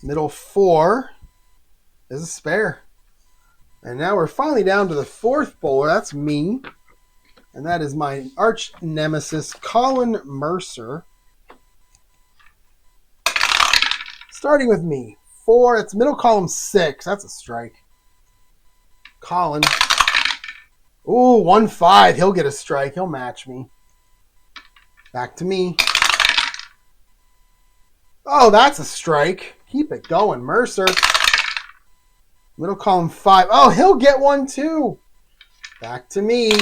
Middle 4 is a spare. And now we're finally down to the 4th bowler. That's me. And that is my arch nemesis, Colin Mercer. Starting with me. 4. It's middle column 6. That's a strike. Colin. Ooh, 1-5. He'll get a strike. He'll match me. Back to me. Oh, that's a strike. Keep it going, Mercer. Middle column 5. Oh, he'll get one too. Back to me.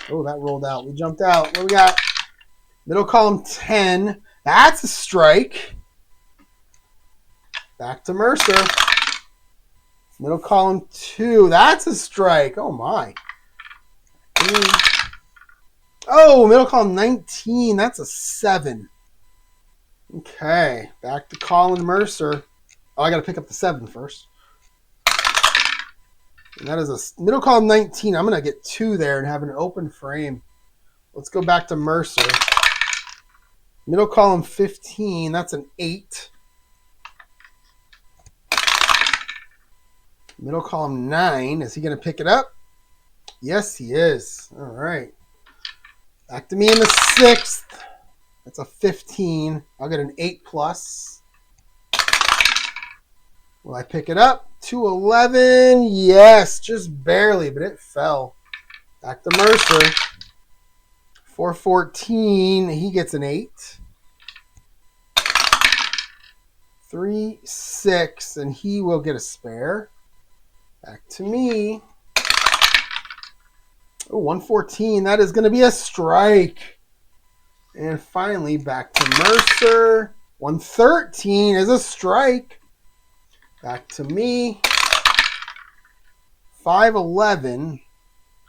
Oh, that rolled out. We jumped out. What do we got? Middle column 10. That's a strike. Back to Mercer. Middle column 2. That's a strike. Oh, my. Oh, middle column 19. That's a 7. Okay. Back to Colin Mercer. Oh, I got to pick up the 7 first. And that is a middle column 19. I'm going to get 2 there and have an open frame. Let's go back to Mercer. Middle column 15. That's an 8. Middle column 9. Is he going to pick it up? Yes, he is. All right. Back to me in the 6th. That's a 15. I'll get an 8 plus. Will I pick it up? 211. Yes, just barely, but it fell. Back to Mercer. 414. He gets an 8. 3-6, and he will get a spare. Back to me. Oh, 114. That is going to be a strike. And finally, back to Mercer. 113 is a strike. Back to me. 511.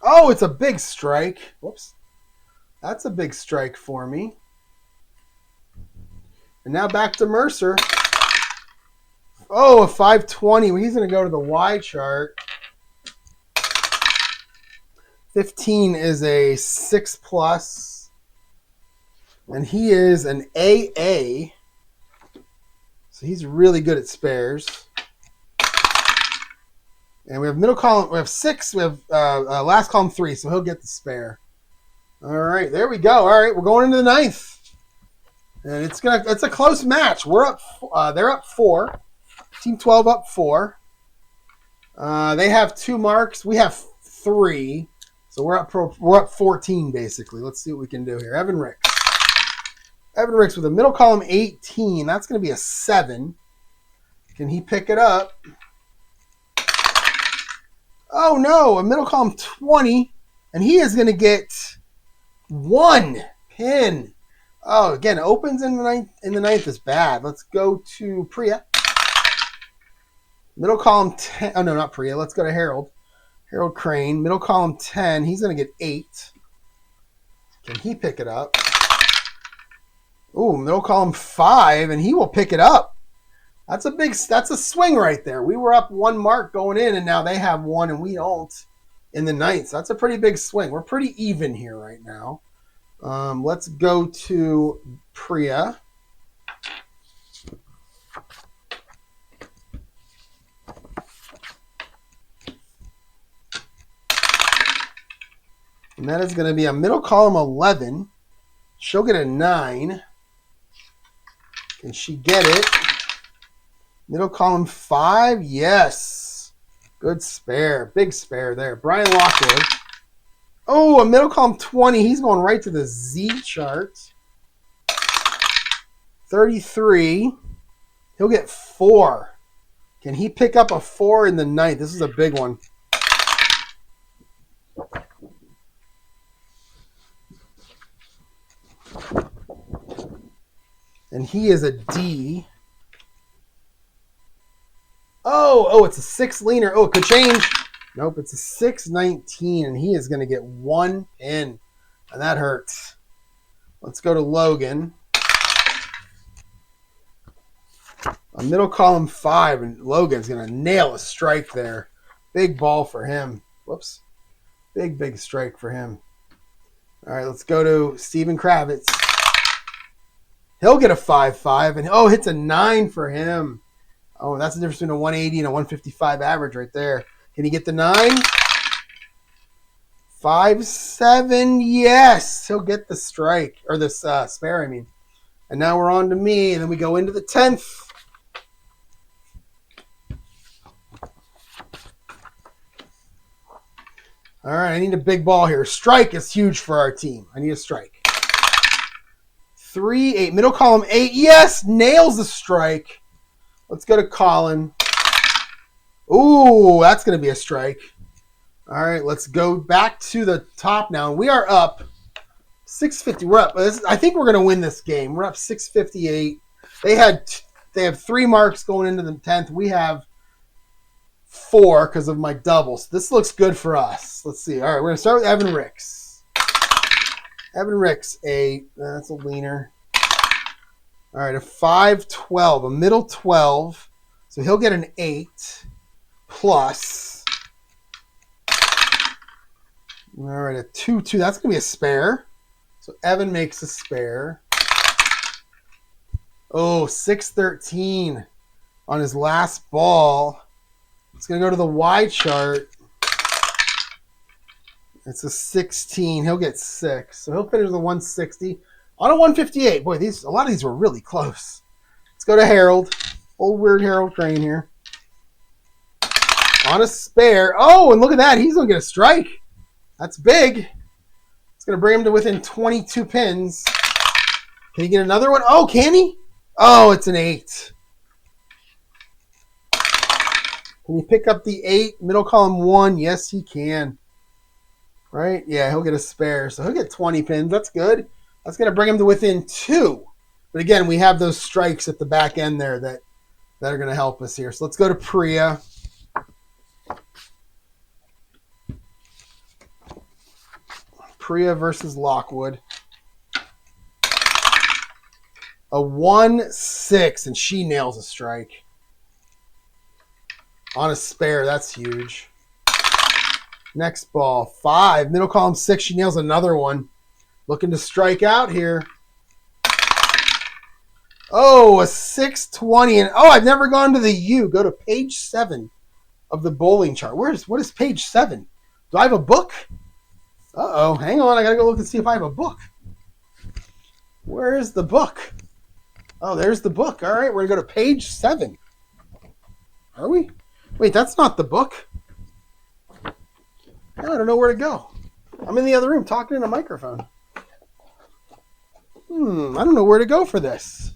Oh, it's a big strike. Whoops. That's a big strike for me. And now back to Mercer. Oh, a 520. Well, he's going to go to the Y chart. 15 is a 6+. And he is an AA. So he's really good at spares. And we have middle column. We have 6. We have last column 3. So he'll get the spare. All right, there we go. All right, we're going into the 9th. And it's a close match. We're up. They're up 4. Team 12 up 4. They have 2 marks. We have 3. So we're up 14 basically. Let's see what we can do here. Evan Ricks. Evan Ricks with a middle column 18. That's going to be a 7. Can he pick it up? Oh no, a middle column 20, and he is going to get 1 pin. Oh, again, opens in the 9th is bad. Let's go to Priya. Middle column 10. Oh, no, not Priya. Let's go to Harold. Harold Crane. Middle column 10. He's going to get 8. Can he pick it up? Ooh, middle column 5, and he will pick it up. That's a swing right there. We were up 1 mark going in, and now they have 1, and we don't in the 9th. So that's a pretty big swing. We're pretty even here right now. Let's go to Priya. And that is going to be a middle column 11. She'll get a 9. Can she get it? Middle column 5. Yes. Good spare. Big spare there. Brian Lockwood. Oh, a middle column 20. He's going right to the Z chart. 33. He'll get 4. Can he pick up a 4 in the 9th? This is a big one. And he is a D. Oh, it's a 6 leaner. Oh, it could change. Nope, it's a 619, and he is going to get 1 pin. And that hurts. Let's go to Logan. A middle column 5, and Logan's going to nail a strike there. Big ball for him. Whoops. Big strike for him. All right, let's go to Steven Kravitz. He'll get a 5-5, and hits a 9 for him. Oh, that's the difference between a 180 and a 155 average right there. Can he get the 9? 5-7, yes. He'll get the strike, or this spare, I mean. And now we're on to me, and then we go into the 10th. All right, I need a big ball here. Strike is huge for our team. I need a strike. 3-8, middle column 8. Yes, nails the strike. Let's go to Colin. Ooh, that's going to be a strike. All right, let's go back to the top now. We are up 650. We're up. I think we're going to win this game. We're up 658. They have 3 marks going into the 10th. We have 4 because of my doubles. This looks good for us. Let's see. All right, we're going to start with Evan Ricks. Evan Ricks, that's a leaner. All right, a 5-12, a middle 12. So he'll get an 8 plus. All right, a 2-2. That's going to be a spare. So Evan makes a spare. Oh, 6-13 on his last ball. It's going to go to the Y chart. It's a 16. He'll get 6. So he'll finish the 160. On a 158. Boy, a lot of these were really close. Let's go to Harold. Old weird Harold Crane here. On a spare. Oh, and look at that. He's going to get a strike. That's big. It's going to bring him to within 22 pins. Can he get another one? Oh, can he? Oh, it's an 8. Can he pick up the 8? Middle column 1. Yes, he can. Right? Yeah, he'll get a spare. So he'll get 20 pins. That's good. That's going to bring him to within 2. But again, we have those strikes at the back end there that are going to help us here. So let's go to Priya. Priya versus Lockwood. A 1-6, and she nails a strike. On a spare, that's huge. Next ball, 5. Middle column 6. She nails another one. Looking to strike out here. Oh, a 620. And I've never gone to the U. Go to page 7 of the bowling chart. What is page 7? Do I have a book? Uh-oh. Hang on. I got to go look and see if I have a book. Where is the book? Oh, there's the book. All right. We're going to go to page 7. Are we? Wait, that's not the book. I don't know where to go. I'm in the other room talking in a microphone. I don't know where to go for this.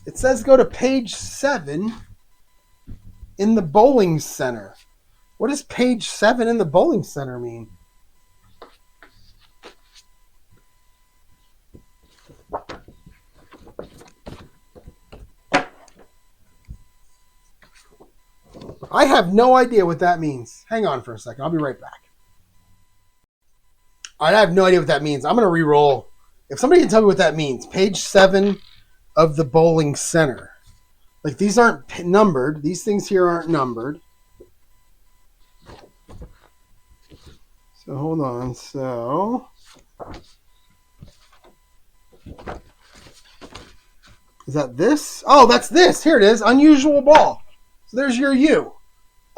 It says go to page 7 in the bowling center. What does page 7 in the bowling center mean? I have no idea what that means. Hang on for a second. I'll be right back. I have no idea what that means. I'm going to re-roll. If somebody can tell me what that means. Page 7 of the bowling center. Like, these aren't numbered. These things here aren't numbered. So, hold on. So, is that this? Oh, that's this. Here it is. Unusual ball. So, there's your U.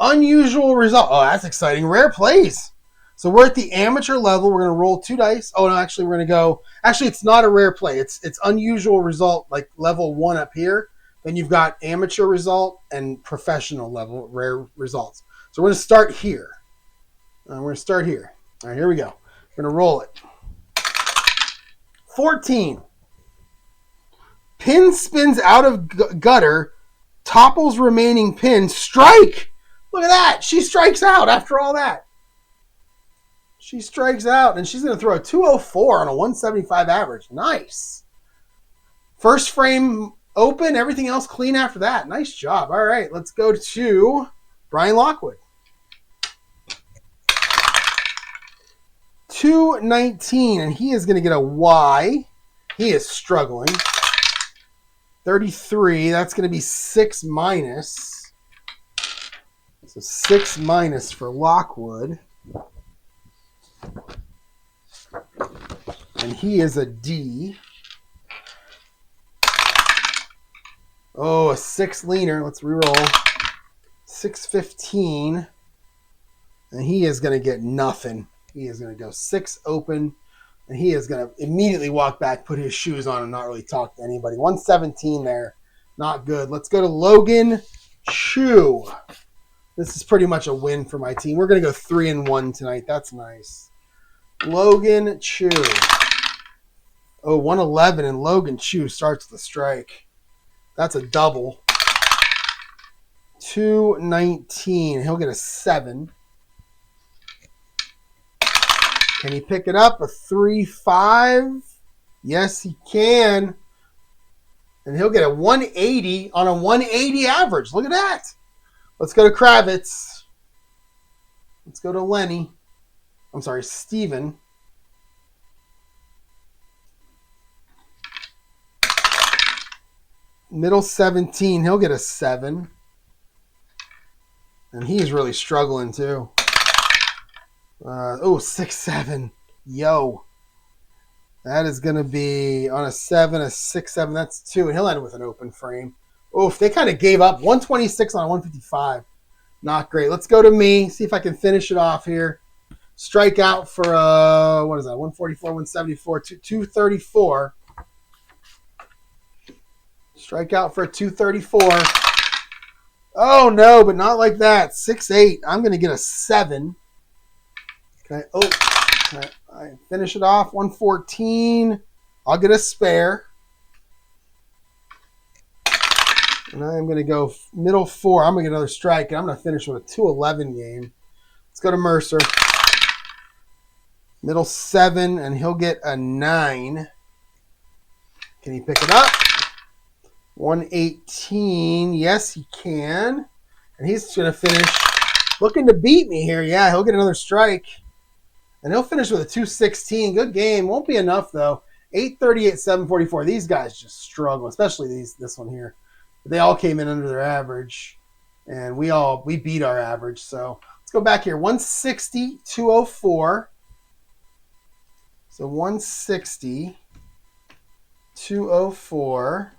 Unusual result. Oh, that's exciting. Rare plays. So we're at the amateur level. We're going to roll 2 dice. Oh, no, actually, we're going to go. Actually, it's not a rare play. It's unusual result, like level 1 up here. Then you've got amateur result and professional level rare results. So we're going to start here. We're going to start here. All right, here we go. We're going to roll it. 14. Pin spins out of gutter, topples remaining pin. Strike! Look at that. She strikes out after all that. She strikes out, and she's going to throw a 204 on a 175 average. Nice. First frame open, everything else clean after that. Nice job. All right, let's go to Brian Lockwood. 219, and he is going to get a Y. He is struggling. 33, that's going to be 6 minus. So 6 minus for Lockwood. And he is a D. Oh, a 6 leaner. Let's reroll. 615. And he is going to get nothing. He is going to go 6 open. And he is going to immediately walk back, put his shoes on, and not really talk to anybody. 117 there. Not good. Let's go to Logan Chu. This is pretty much a win for my team. We're going to go 3-1 tonight. That's nice. Logan Chu. Oh, 111, and Logan Chu starts the strike. That's a double. 219. He'll get a 7. Can he pick it up? A 3-5? Yes, he can. And he'll get a 180 on a 180 average. Look at that. Let's go to Kravitz. Let's go to Lenny. I'm sorry, Steven. Middle 17. He'll get a 7. And he's really struggling too. 6-7. Yo. That is going to be on a 7, a 6-7. That's 2. And he'll end with an open frame. Oof, they kind of gave up. 126 on a 155. Not great. Let's go to me. See if I can finish it off here. Strike out for, 144, 174, 234. Strike out for a 234. Oh, no, but not like that. 6-8. I'm going to get a 7. Can I finish it off? 114. I'll get a spare. And I'm going to go middle 4. I'm going to get another strike, and I'm going to finish with a 211 game. Let's go to Mercer. Middle 7, and he'll get a 9. Can he pick it up? 118. Yes, he can. And he's going to finish looking to beat me here. Yeah, he'll get another strike. And he'll finish with a 216. Good game. Won't be enough, though. 838, 744. These guys just struggle, especially this one here. They all came in under their average. And we beat our average. So let's go back here. 160, 204. So 160, 204.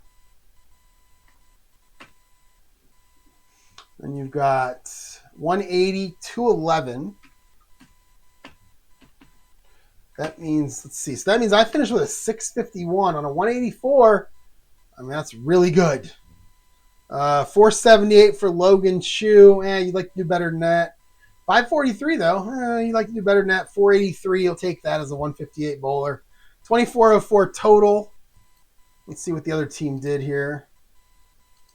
And you've got 180, 211. That means, let's see. So that means I finished with a 651 on a 184. I mean, that's really good. 478 for Logan Chu. You'd like to do better than that. 543, though. You'd like to do better than that. 483, you'll take that as a 158 bowler. 2404 total. Let's see what the other team did here.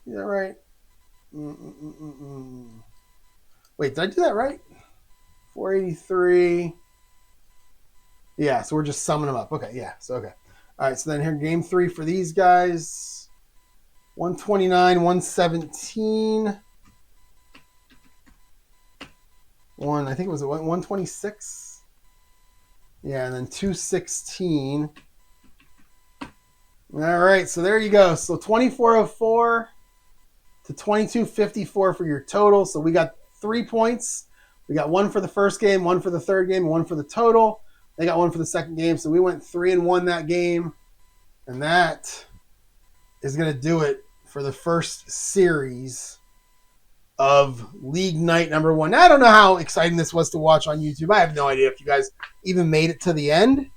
Is that right? Wait, did I do that right? 483. Yeah, so we're just summing them up. Okay, yeah, so okay. All right, so then here, game 3 for these guys. 129, 117. I think it was 126. Yeah, and then 216. All right, so there you go. So 2404 to 2254 for your total. So we got 3 points. We got 1 for the first game, 1 for the third game, 1 for the total. They got 1 for the second game. So we went 3-1 that game. And that is going to do it for the first series of League Night number 1. Now, I don't know how exciting this was to watch on YouTube. I have no idea if you guys even made it to the end.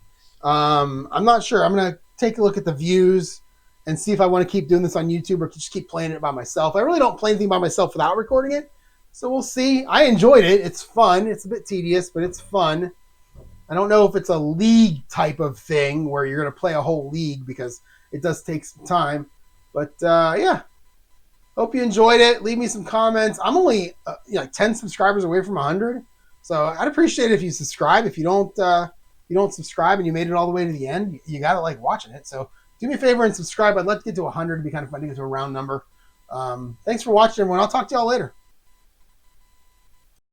I'm not sure. I'm going to take a look at the views and see if I want to keep doing this on YouTube or just keep playing it by myself. I really don't play anything by myself without recording it. So we'll see. I enjoyed it. It's fun. It's a bit tedious, but it's fun. I don't know if it's a league type of thing where you're going to play a whole league because it does take some time. But yeah, hope you enjoyed it. Leave me some comments. I'm only 10 subscribers away from 100, so I'd appreciate it if you subscribe. If you don't subscribe and you made it all the way to the end, you gotta like watching it. So do me a favor and subscribe. I'd like to get to 100. It'd be kind of fun to get to a round number. Thanks for watching, everyone. I'll talk to y'all later.